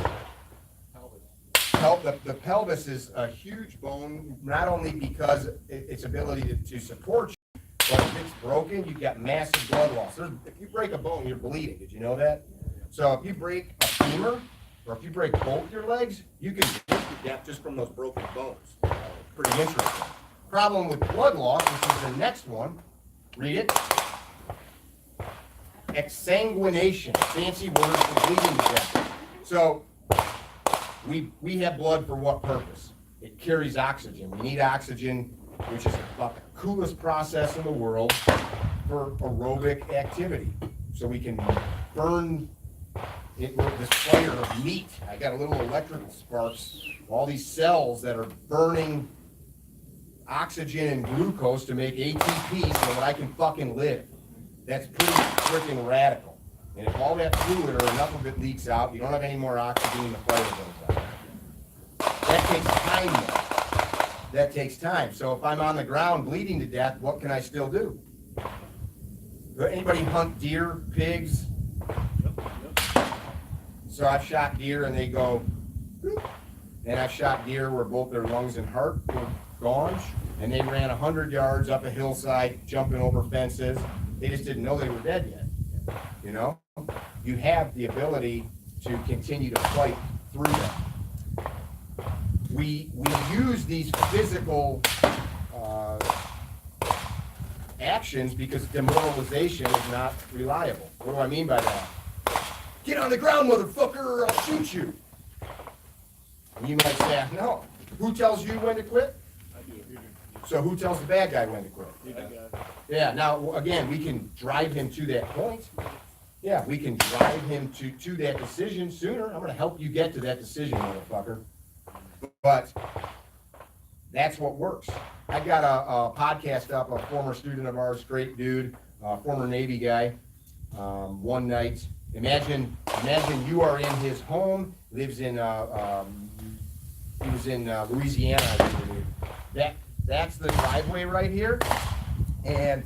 Speaker 1: The pelvis is a huge bone, not only because its ability to support you, but if it's broken, you got massive blood loss. If you break a bone, you're bleeding. Did you know that? So if you break a femur, or if you break both your legs, you can get to death just from those broken bones. Pretty interesting. Problem with blood loss, which is the next one. Read it. Exsanguination, fancy word for bleeding to death. So we have blood for what purpose? It carries oxygen. We need oxygen, which is about the coolest process in the world for aerobic activity. So we can burn it with this fire of meat. I got a little electrical sparks, all these cells that are burning oxygen and glucose to make ATP so that I can fucking live. That's pretty freaking radical. And if all that fluid or enough of it leaks out, you don't have any more oxygen and the fire goes out. That takes time though. That takes time. So if I'm on the ground bleeding to death, what can I still do? Anybody hunt deer, pigs? So I've shot deer and they go, whoop. And I've shot deer where both their lungs and heart were gone, and they ran 100 yards up a hillside, jumping over fences. They just didn't know they were dead yet. You know? You have the ability to continue to fight through that. We use these physical actions because demoralization is not reliable. What do I mean by that? Get on the ground, motherfucker, or I'll shoot you. And you might say, no. Who tells you when to quit?
Speaker 4: I do.
Speaker 1: So who tells the bad guy when to quit?
Speaker 4: You do.
Speaker 1: Yeah, now, again, we can drive him to that point. Yeah, we can drive him to that decision sooner. I'm gonna help you get to that decision, motherfucker. But that's what works. I got a podcast up, a former student of ours, great dude, former Navy guy. One night, imagine you are in his home, lives in, he was in Louisiana, I believe. That's the driveway right here, and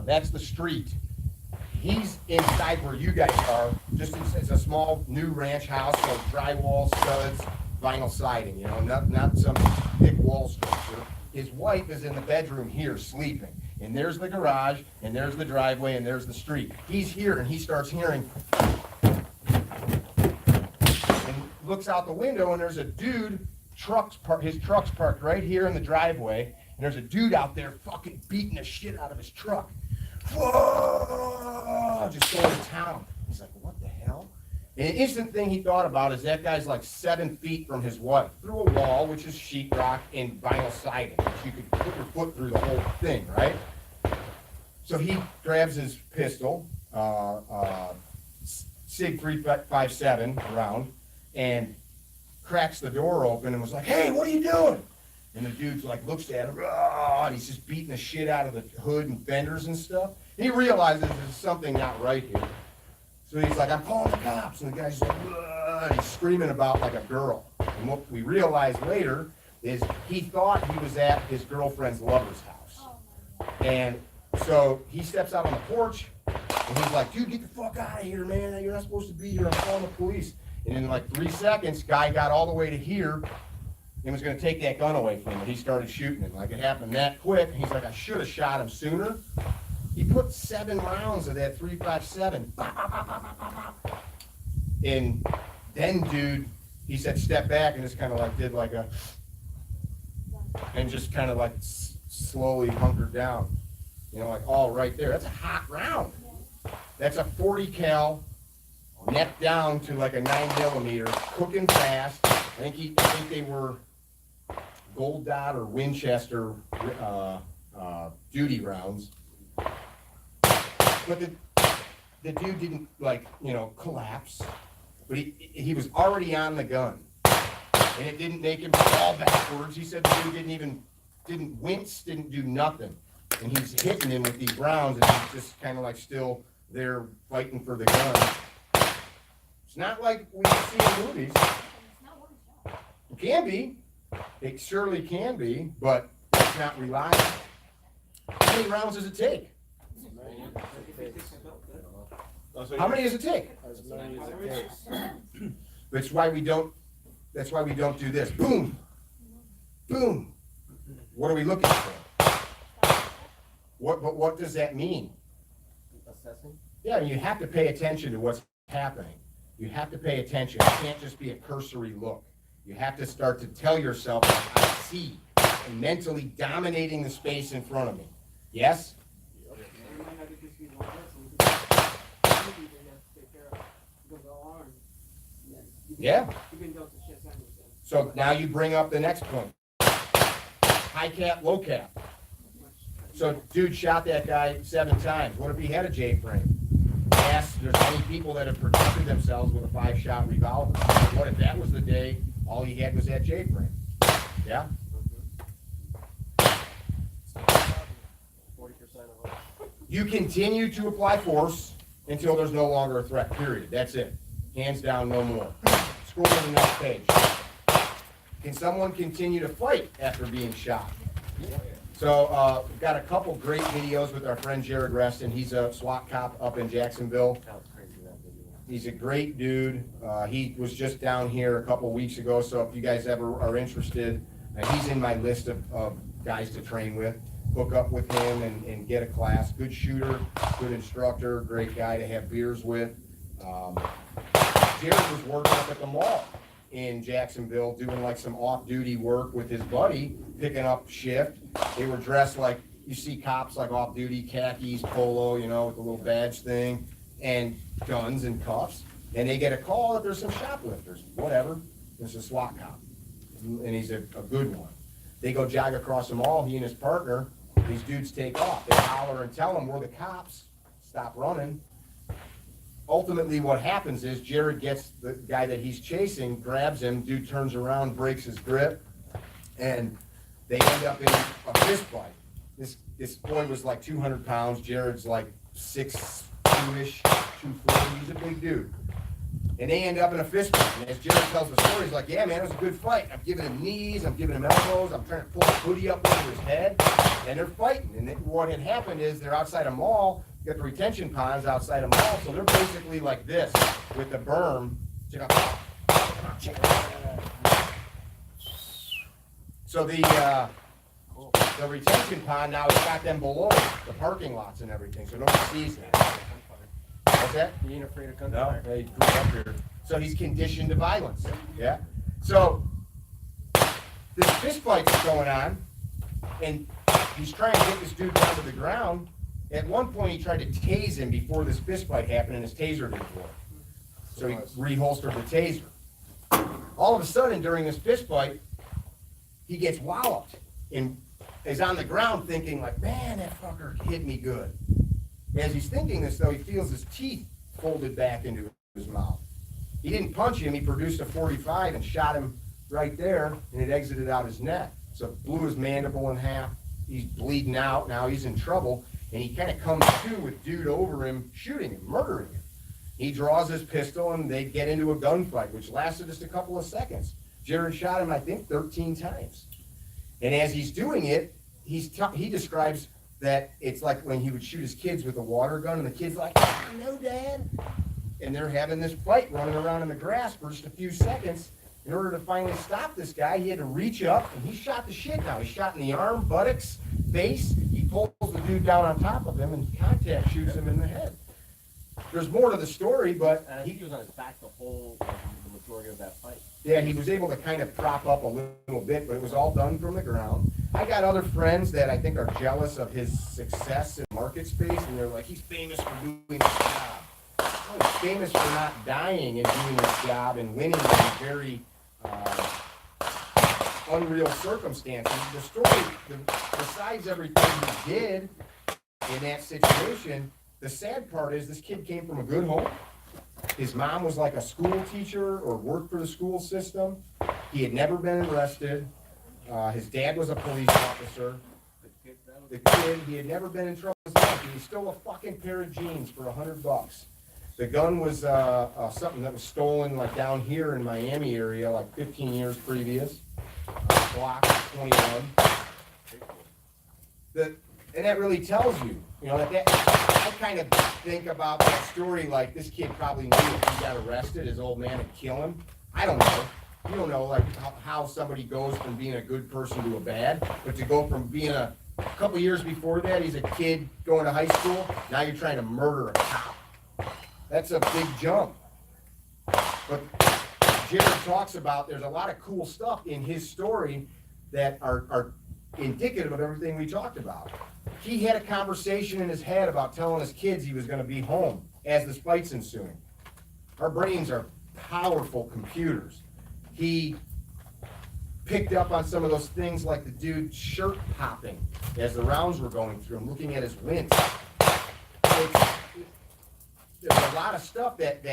Speaker 1: that's the street. He's inside where you guys are, just it's a small new ranch house, so drywall, studs, vinyl siding, you know, not some thick wall structure. His wife is in the bedroom here sleeping, and there's the garage, and there's the driveway, and there's the street. He's here, and he starts hearing, and looks out the window, and there's a dude, his truck's parked right here in the driveway, and there's a dude out there fucking beating the shit out of his truck. Whoa! Just going to town. He's like, what the hell? And the instant thing he thought about is that guy's like 7 feet from his wife, through a wall, which is sheetrock and vinyl siding, which you could put your foot through the whole thing, right? So he grabs his pistol, SIG 357 round, and cracks the door open and was like, hey, what are you doing? And the dude's like, looks at him, and he's just beating the shit out of the hood and fenders and stuff. And he realizes there's something not right here. So he's like, I'm calling the cops. And the guy's like, and he's screaming about like a girl. And what we realized later is he thought he was at his girlfriend's lover's house. And so he steps out on the porch, And he's like, dude, get the fuck out of here, man. You're not supposed to be here. I'm calling the police. And in like 3 seconds, guy got all the way to here and was gonna take that gun away from him. He started shooting it. Like it happened that quick. He's like, I should have shot him sooner. He put 7 rounds of that 357. And then, dude, he said, step back, and just kind of like did like a, and just kind of like slowly hunkered down. You know, like all right there. That's a hot round. That's a 40 cal, neck down to like a 9mm, cooking fast. I think they were Gold Dot or Winchester duty rounds. But the dude didn't like, you know, collapse. But he was already on the gun. And it didn't make him fall backwards. He said the dude didn't wince, didn't do nothing. And he's hitting him with these rounds, and he's just kind of like still there fighting for the gun. It's not like we see in movies. It can be. It surely can be, but it's not reliable. How many rounds does it take? How many does it take?
Speaker 4: As many as it takes.
Speaker 1: That's why we don't do this. Boom! Boom! What are we looking for? What does that mean?
Speaker 2: Assessing?
Speaker 1: Yeah, you have to pay attention to what's happening. You have to pay attention. It can't just be a cursory look. You have to start to tell yourself, I see, and mentally dominating the space in front of me. Yes? Yeah. So now you bring up the next point. High cap, low cap. So dude shot that guy 7 times. What if he had a J-frame? Yes, there's many people that have protected themselves with a 5-shot revolver. What if that was the day all he had was that J-frame? Yeah?
Speaker 2: 40% of them.
Speaker 1: You continue to apply force until there's no longer a threat, period. That's it. Hands down, no more. Scroll to the next page. Can someone continue to fight after being shot? So we've got a couple great videos with our friend Jared Reston. He's a SWAT cop up in Jacksonville. He's a great dude. He was just down here a couple weeks ago, so if you guys ever are interested, he's in my list of guys to train with. Hook up with him and get a class. Good shooter, good instructor, great guy to have beers with. Jared was working up at the mall in Jacksonville doing like some off-duty work with his buddy, picking up shift. They were dressed like, you see cops like off-duty, khakis, polo, you know, with the little badge thing, and guns and cuffs. And they get a call that there's some shoplifters, whatever. It's a SWAT cop, and he's a good one. They go jog across the mall, he and his partner, these dudes take off. They holler and tell them, we're the cops, stop running. Ultimately, what happens is Jared gets the guy that he's chasing, grabs him, dude turns around, breaks his grip, and they end up in a fist fight. This boy was like 200 pounds, Jared's like 6'2"-ish, 240, he's a big dude. And they end up in a fist fight, and as Jared tells the story, he's like, yeah man, it was a good fight. I'm giving him knees, I'm giving him elbows, I'm trying to pull a hoodie up over his head, and they're fighting. And what had happened is they're outside a mall, you got the retention ponds outside a mall, so they're basically like this with the berm. Check out. So the retention pond now has got them below the parking lots and everything, so nobody sees that. What's that?
Speaker 2: You ain't afraid of gunfire?
Speaker 1: No, they grew up here. So he's conditioned to violence. Yeah. So this fist fight's going on, and he's trying to get this dude down to the ground. At one point, he tried to tase him before this fist fight happened, and his taser didn't work. So he reholstered the taser. All of a sudden, during this fist fight, he gets walloped and is on the ground thinking like, man, that fucker hit me good. As he's thinking this, though, he feels his teeth folded back into his mouth. He didn't punch him. He produced a .45 and shot him right there, and it exited out his neck. So it blew his mandible in half. He's bleeding out. Now he's in trouble. And he kind of comes to with dude over him, shooting him, murdering him. He draws his pistol, and they get into a gunfight, which lasted just a couple of seconds. Jared shot him, I think, 13 times. And as he's doing it, he describes that it's like when he would shoot his kids with a water gun, and the kid's like, "Ah, no, Dad." And they're having this fight running around in the grass for just a few seconds. In order to finally stop this guy, he had to reach up, and he shot the shit down. He shot in the arm, buttocks, face. He pulls the dude down on top of him, and contact shoots him in the head. There's more to the story, but
Speaker 2: And I think he was on his back the whole, the majority of that fight.
Speaker 1: yeah, he was able to kind of prop up a little bit, but it was all done from the ground. I got other friends that I think are jealous of his success in market space, and they're like, he's famous for doing this job. No, he's famous for not dying and doing this job and winning in very unreal circumstances. The story, besides everything he did in that situation, the sad part is this kid came from a good home. His mom was like a school teacher or worked for the school system. He had never been arrested. His dad was a police officer. The kid, he had never been in trouble in his life. He stole a fucking pair of jeans for $100. The gun was something that was stolen like down here in Miami area, like 15 years previous. Block 21. And that really tells you, that I kind of think about that story like this kid probably knew if he got arrested, his old man would kill him. I don't know. You don't know like how somebody goes from being a good person to a bad, but to go from being a couple years before that, he's a kid going to high school, now you're trying to murder a cop. That's a big jump. But Jared talks about there's a lot of cool stuff in his story that are indicative of everything we talked about. He had a conversation in his head about telling his kids he was going to be home as this fight's ensuing. Our brains are powerful computers. He picked up on some of those things like the dude's shirt popping as the rounds were going through him, looking at his wince. There's a lot of stuff that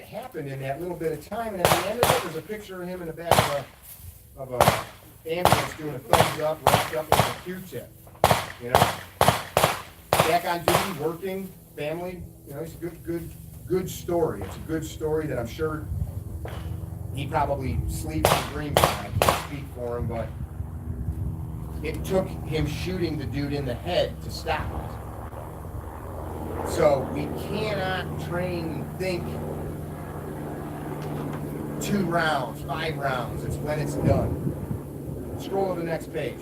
Speaker 1: happened in that little bit of time, and at the end of it, there's a picture of him in the back of a ambulance doing a thumbs up, wrapped up with a Q-tip. Back on duty, working, family. It's a good story. It's a good story that I'm sure he probably sleeps and dreams of. I can't speak for him, but it took him shooting the dude in the head to stop it. So we cannot train and think 2 rounds, 5 rounds. It's when it's done. Scroll to the next page.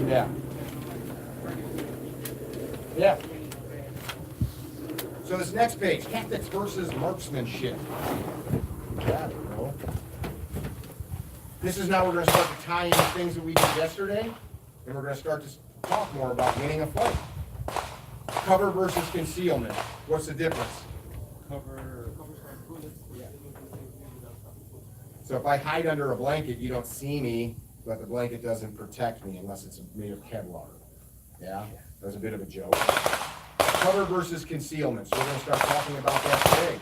Speaker 1: Yeah. Yeah. So this next page, tactics versus marksmanship. Got it, bro. This is now we're going to start to tie in the things that we did yesterday, and we're going to start to talk more about winning a fight. Cover versus concealment. What's the difference? So if I hide under a blanket, you don't see me, but the blanket doesn't protect me unless it's made of Kevlar. Yeah? That was a bit of a joke. Cover versus concealment. So we're going to start talking about that today.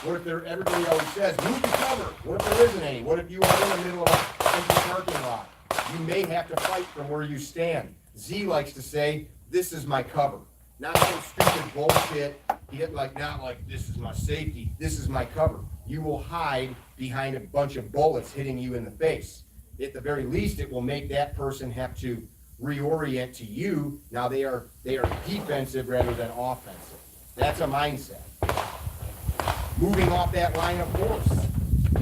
Speaker 1: What if everybody always says, move to cover. What if there isn't any? What if you are in the middle of an empty parking lot? You may have to fight from where you stand. Z likes to say, this is my cover. Not some stupid bullshit. Not like, this is my safety. This is my cover. You will hide behind a bunch of bullets hitting you in the face. At the very least, it will make that person have to reorient to you. Now they are defensive rather than offensive. That's a mindset. Moving off that line of force.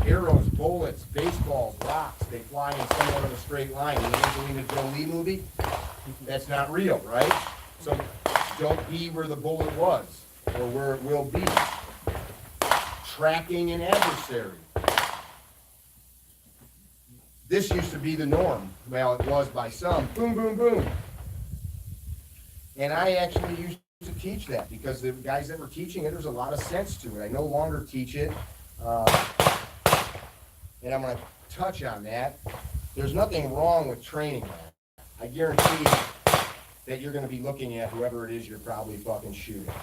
Speaker 1: Arrows, bullets, baseballs, rocks, they fly in somewhat of a straight line. The Angelina Jolie movie? That's not real, right? So don't be where the bullet was or where it will be. Tracking an adversary. This used to be the norm. Well, it was by some. Boom, boom, boom. And I actually used to teach that because the guys that were teaching it, there's a lot of sense to it. I no longer teach it. And I'm going to touch on that. There's nothing wrong with training that. I guarantee that you're going to be looking at whoever it is you're probably fucking shooting.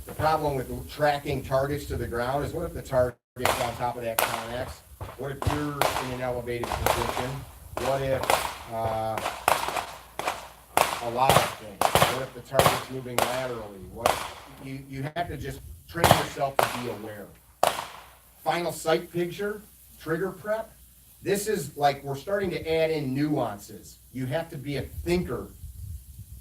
Speaker 1: The problem with tracking targets to the ground is what if the target's on top of that Connex? What if you're in an elevated position? What if a lot of things? What if the target's moving laterally? You have to just train yourself to be aware. Final sight picture, trigger prep. This is like, we're starting to add in nuances. You have to be a thinker.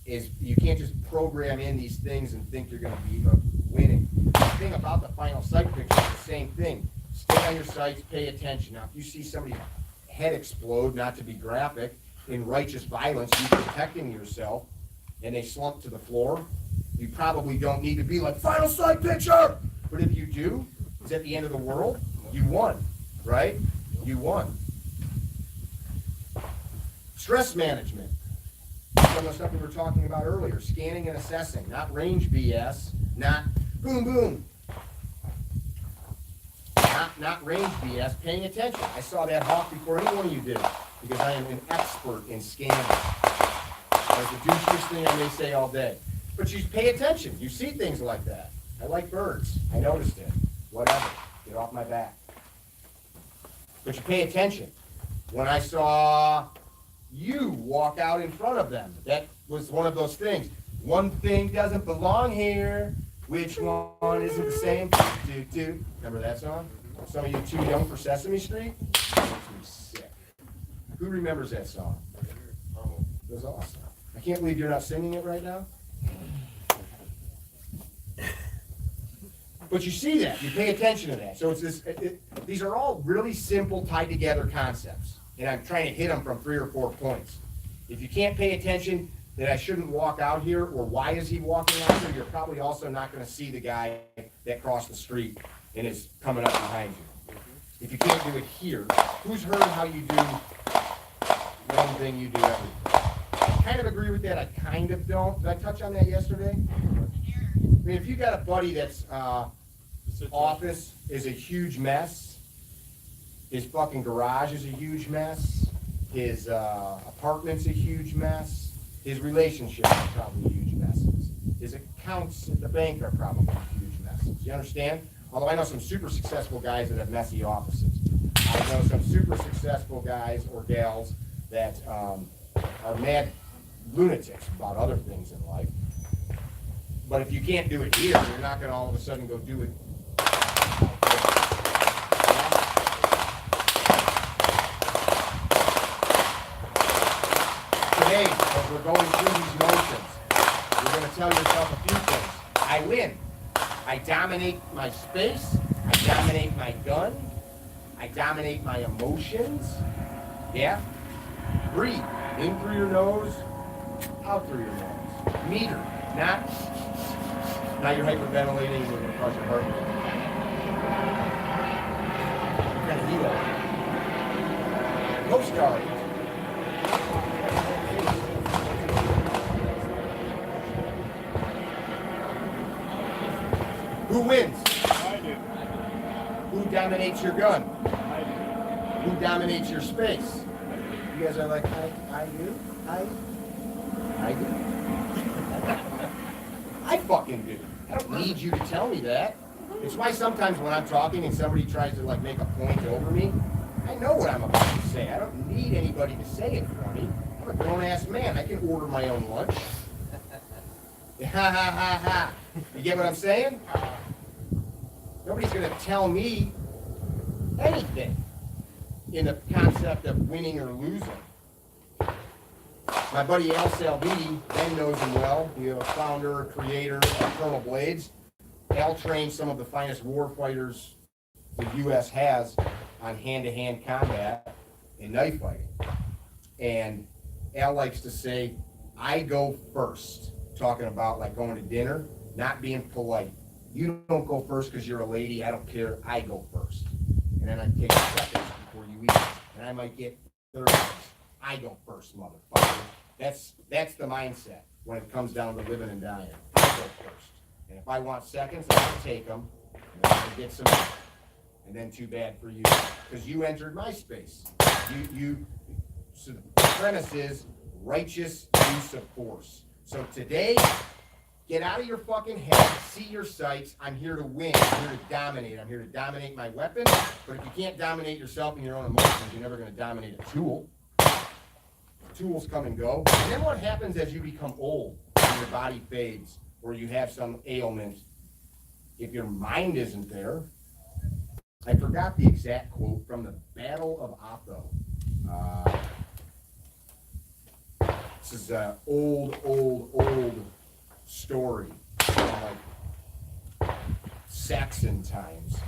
Speaker 1: You can't just program in these things and think you're gonna be winning. The thing about the final sight picture is the same thing. Stay on your sights, pay attention. Now, if you see somebody's head explode, not to be graphic, in righteous violence, you protecting yourself, and they slump to the floor, you probably don't need to be like, final sight picture! But if you do, is that the end of the world? You won, right? You won. Stress management. Some of the stuff we were talking about earlier, scanning and assessing, not range BS, not boom, boom. Not range BS, paying attention. I saw that hawk before any one of you did, because I am an expert in scanning. That's the douchiest thing I may say all day. But you pay attention. You see things like that. I like birds. I noticed it. Whatever. Get off my back. But you pay attention. When I saw you walk out in front of them, that was one of those things. One thing doesn't belong here. Which one isn't the same? Do. Remember that song? Some of you too young for Sesame Street? That makes me sick. Who remembers that song? It was awesome. I can't believe you're not singing it right now. But you see that, you pay attention to that. So it's this. These are all really simple, tied together concepts, and I'm trying to hit them from 3 or 4 points. If you can't pay attention that I shouldn't walk out here, or why is he walking out here, you're probably also not going to see the guy that crossed the street and is coming up behind you. If you can't do it here, who's heard how you do one thing, you do everything? I kind of agree with that. I kind of don't. Did I touch on that yesterday? I mean, if you got a buddy that's office is a huge mess, his fucking garage is a huge mess, his apartment's a huge mess, his relationships are probably huge messes, his accounts at the bank are probably huge messes. You understand? Although I know some super successful guys that have messy offices. I know some super successful guys or gals that are mad lunatics about other things in life. But if you can't do it here, you're not going to all of a sudden go do it. Today, as we're going through these motions, you're going to tell yourself a few things. I win. I dominate my space. I dominate my gun. I dominate my emotions. Yeah? Breathe. In through your nose, out through your nose. Meter. Now you're hyperventilating, you're going to cause your heart rate. Kind of heal. Coast Guard. Who wins?
Speaker 5: I do.
Speaker 1: Who dominates your gun?
Speaker 5: I do.
Speaker 1: Who dominates your space? You guys are like, I do? I do? I fucking do. I don't need you to tell me that. It's why sometimes when I'm talking and somebody tries to like make a point over me, I know what I'm about to say. I don't need anybody to say it for me. I'm a grown-ass man. I can order my own lunch. Ha ha ha ha. You get what I'm saying? Nobody's going to tell me anything in the concept of winning or losing. My buddy Al Salvini, Ben knows him well. He's a founder, creator of Colonel Blades. Al trained some of the finest war fighters the U.S. has on hand-to-hand combat and knife fighting. And Al likes to say, I go first. Talking about like going to dinner, not being polite. You don't go first because you're a lady. I don't care. I go first. And then I take seconds before you eat. And I might get 30 seconds. I go first, motherfucker. That's the mindset when it comes down to living and dying. I go first. And if I want seconds, I'll take them. And then I'll get some. And then too bad for you. Because you entered my space. So the premise is righteous use of force. So today, get out of your fucking head, see your sights. I'm here to win. I'm here to dominate. I'm here to dominate my weapon. But if you can't dominate yourself and your own emotions, you're never going to dominate a tool. Tools come and go. And then what happens as you become old and your body fades or you have some ailment? If your mind isn't there, I forgot the exact quote from the Battle of Otho. This is an old story, like Saxon times.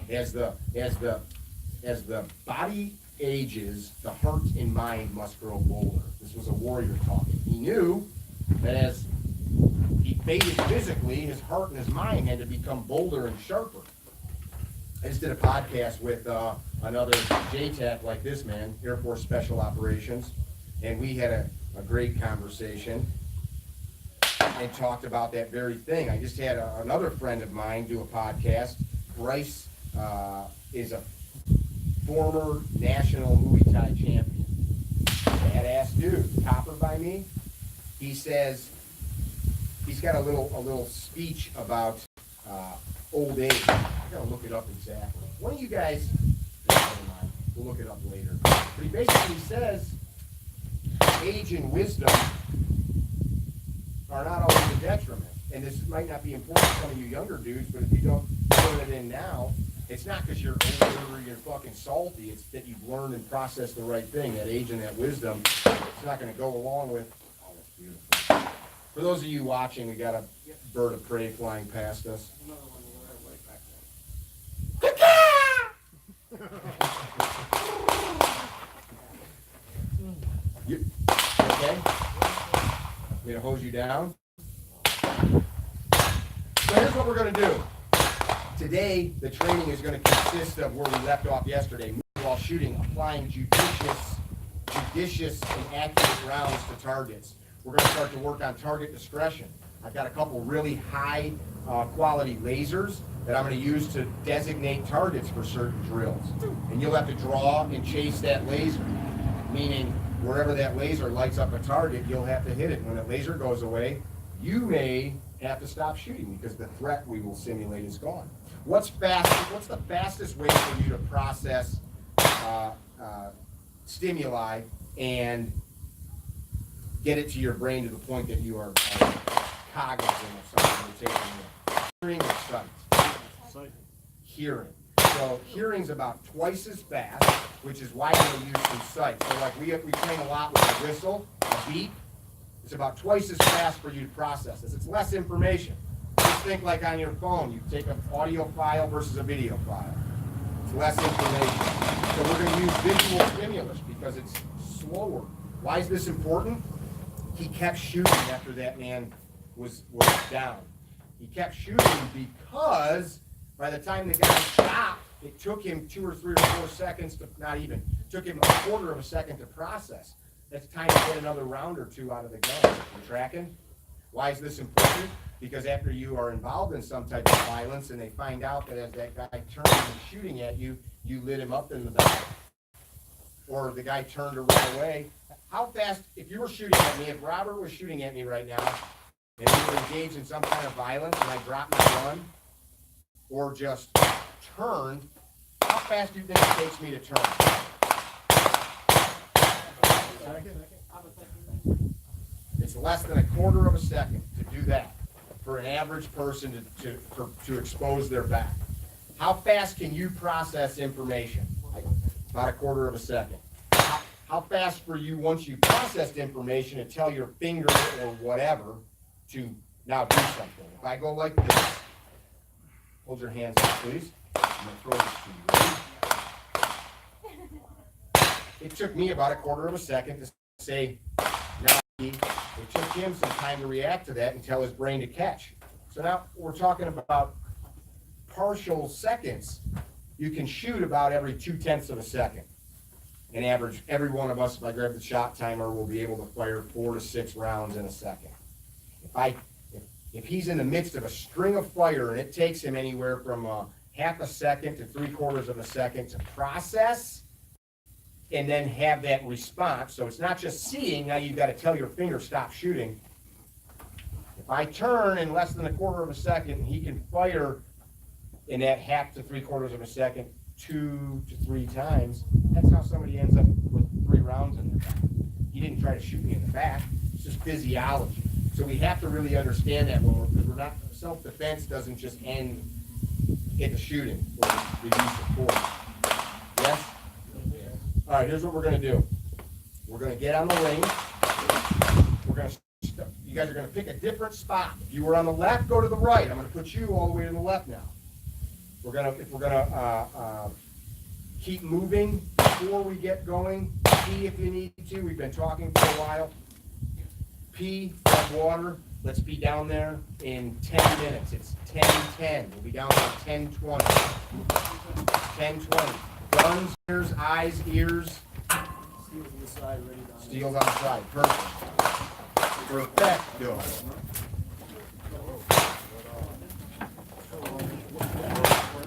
Speaker 1: As the body ages, the heart and mind must grow bolder. This was a warrior talking. He knew that as he faded physically, his heart and his mind had to become bolder and sharper. I just did a podcast with another JTAC like this man, Air Force Special Operations, and we had a great conversation and talked about that very thing. I just had another friend of mine do a podcast. Bryce is a former national Muay Thai champion. Badass dude, copper by me. He says, he's got a little speech about old age. I gotta look it up exactly. One of you guys, never mind, we'll look it up later. But he basically says, age and wisdom are not always a detriment. And this might not be important to some of you younger dudes, but if you don't put it in now, it's not because you're older or you're fucking salty. It's that you've learned and processed the right thing. That age and that wisdom, it's not going to go along with. Oh, that's beautiful. For those of you watching, we got a bird of prey flying past us.
Speaker 4: Another one right back
Speaker 1: You okay? Me to hose you down? So here's what we're going to do. Today, the training is going to consist of where we left off yesterday, while shooting, applying judicious and accurate rounds to targets. We're going to start to work on target discretion. I've got a couple really high quality lasers that I'm going to use to designate targets for certain drills. And you'll have to draw and chase that laser, meaning wherever that laser lights up a target, you'll have to hit it. When the laser goes away, you may have to stop shooting because the threat we will simulate is gone. What's the fastest way for you to process stimuli and get it to your brain to the point that you are cognizant of something you're taking in? Hearing or sight?
Speaker 5: Sight.
Speaker 1: Hearing. So hearing's about twice as fast, which is why we're using sight. So like we train a lot with a whistle, a beep. It's about twice as fast for you to process this. It's less information. Just think like on your phone, you take an audio file versus a video file. It's less information. So we're going to use visual stimulus because it's slower. Why is this important? He kept shooting after that man was down. He kept shooting because by the time the guy stopped, it took him 2 or 3 or 4 seconds to, not even, took him a quarter of a second to process. That's time to get another round or two out of the gun. You tracking? Why is this important? Because after you are involved in some type of violence and they find out that as that guy turned and shooting at you, you lit him up in the back. Or the guy turned to run away. How fast, if you were shooting at me, if Robert was shooting at me right now, and we were engaged in some kind of violence and I dropped my gun, or just turned, how fast do you think it takes me to turn? It's less than a quarter of a second to do that for an average person to expose their back. How fast can you process information? About a quarter of a second. How fast for you, once you processed information, to tell your finger or whatever to now do something? If I go like this, hold your hands up, please. I'm going to throw this to you. It took me about a quarter of a second to say, now it took him some time to react to that and tell his brain to catch. So now we're talking about partial seconds. You can shoot about every 0.2 of a second. An average, every one of us, if I grab the shot timer, will be able to fire 4 to 6 rounds in a second. If he's in the midst of a string of fire and it takes him anywhere from half a second to 3/4 of a second to process and then have that response. So it's not just seeing, now you've got to tell your finger stop shooting. If I turn in less than a quarter of a second, he can fire in that half to 3/4 of a second 2 to 3 times. That's how somebody ends up with 3 rounds in their back. He didn't try to shoot me in the back. It's just physiology. So we have to really understand that because we're not, self-defense doesn't just end at the shooting or the use of force. Yes? All right, here's what we're gonna do. We're gonna get on the range. We're gonna, you guys are gonna pick a different spot. If you were on the left, go to the right. I'm gonna put you all the way to the left now. We're gonna keep moving before we get going. Pee if you need to. We've been talking for a while. Pee, grab water. Let's be down there in 10 minutes. It's 10:10. We'll be down there at 10:20. 10:20. Guns, ears, eyes, ears.
Speaker 5: Steel's on the side, ready to.
Speaker 1: Steel's on the side. Perfect. Perfecto.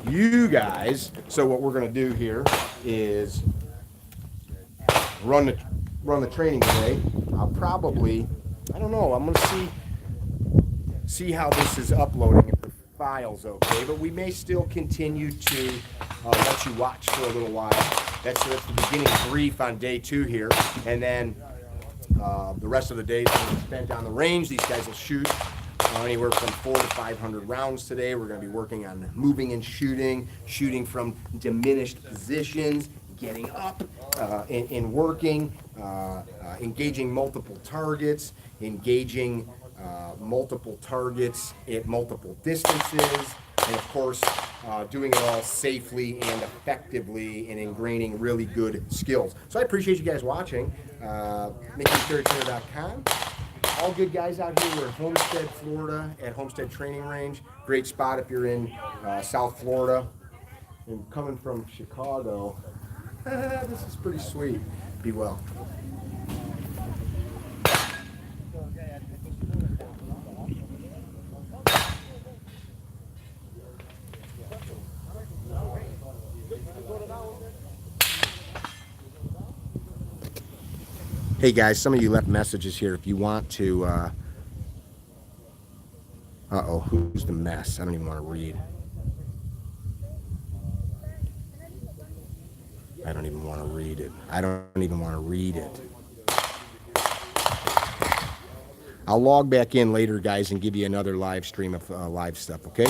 Speaker 1: You guys, so what we're gonna do here is run the training today. I'll probably, I don't know, I'm gonna see how this is uploading if the file's okay, but we may still continue to let you watch for a little while. That's the beginning brief on day 2 here, and then the rest of the day is going to be spent on the range. These guys will shoot anywhere from 400 to 500 rounds today. We're going to be working on moving and shooting from diminished positions, getting up and working, engaging multiple targets, engaging multiple targets at multiple distances, and of course, doing it all safely and effectively and ingraining really good skills. So I appreciate you guys watching. MakingCarryTrainer.com. All good guys out here. We're in Homestead, Florida, at Homestead Training Range. Great spot if you're in South Florida. And coming from Chicago, this is pretty sweet. Be well. Hey guys, some of you left messages here if you want to, uh-oh, who's the mess? I don't even want to read. I don't even want to read it. I don't even want to read it. I'll log back in later, guys, and give you another live stream of live stuff, okay?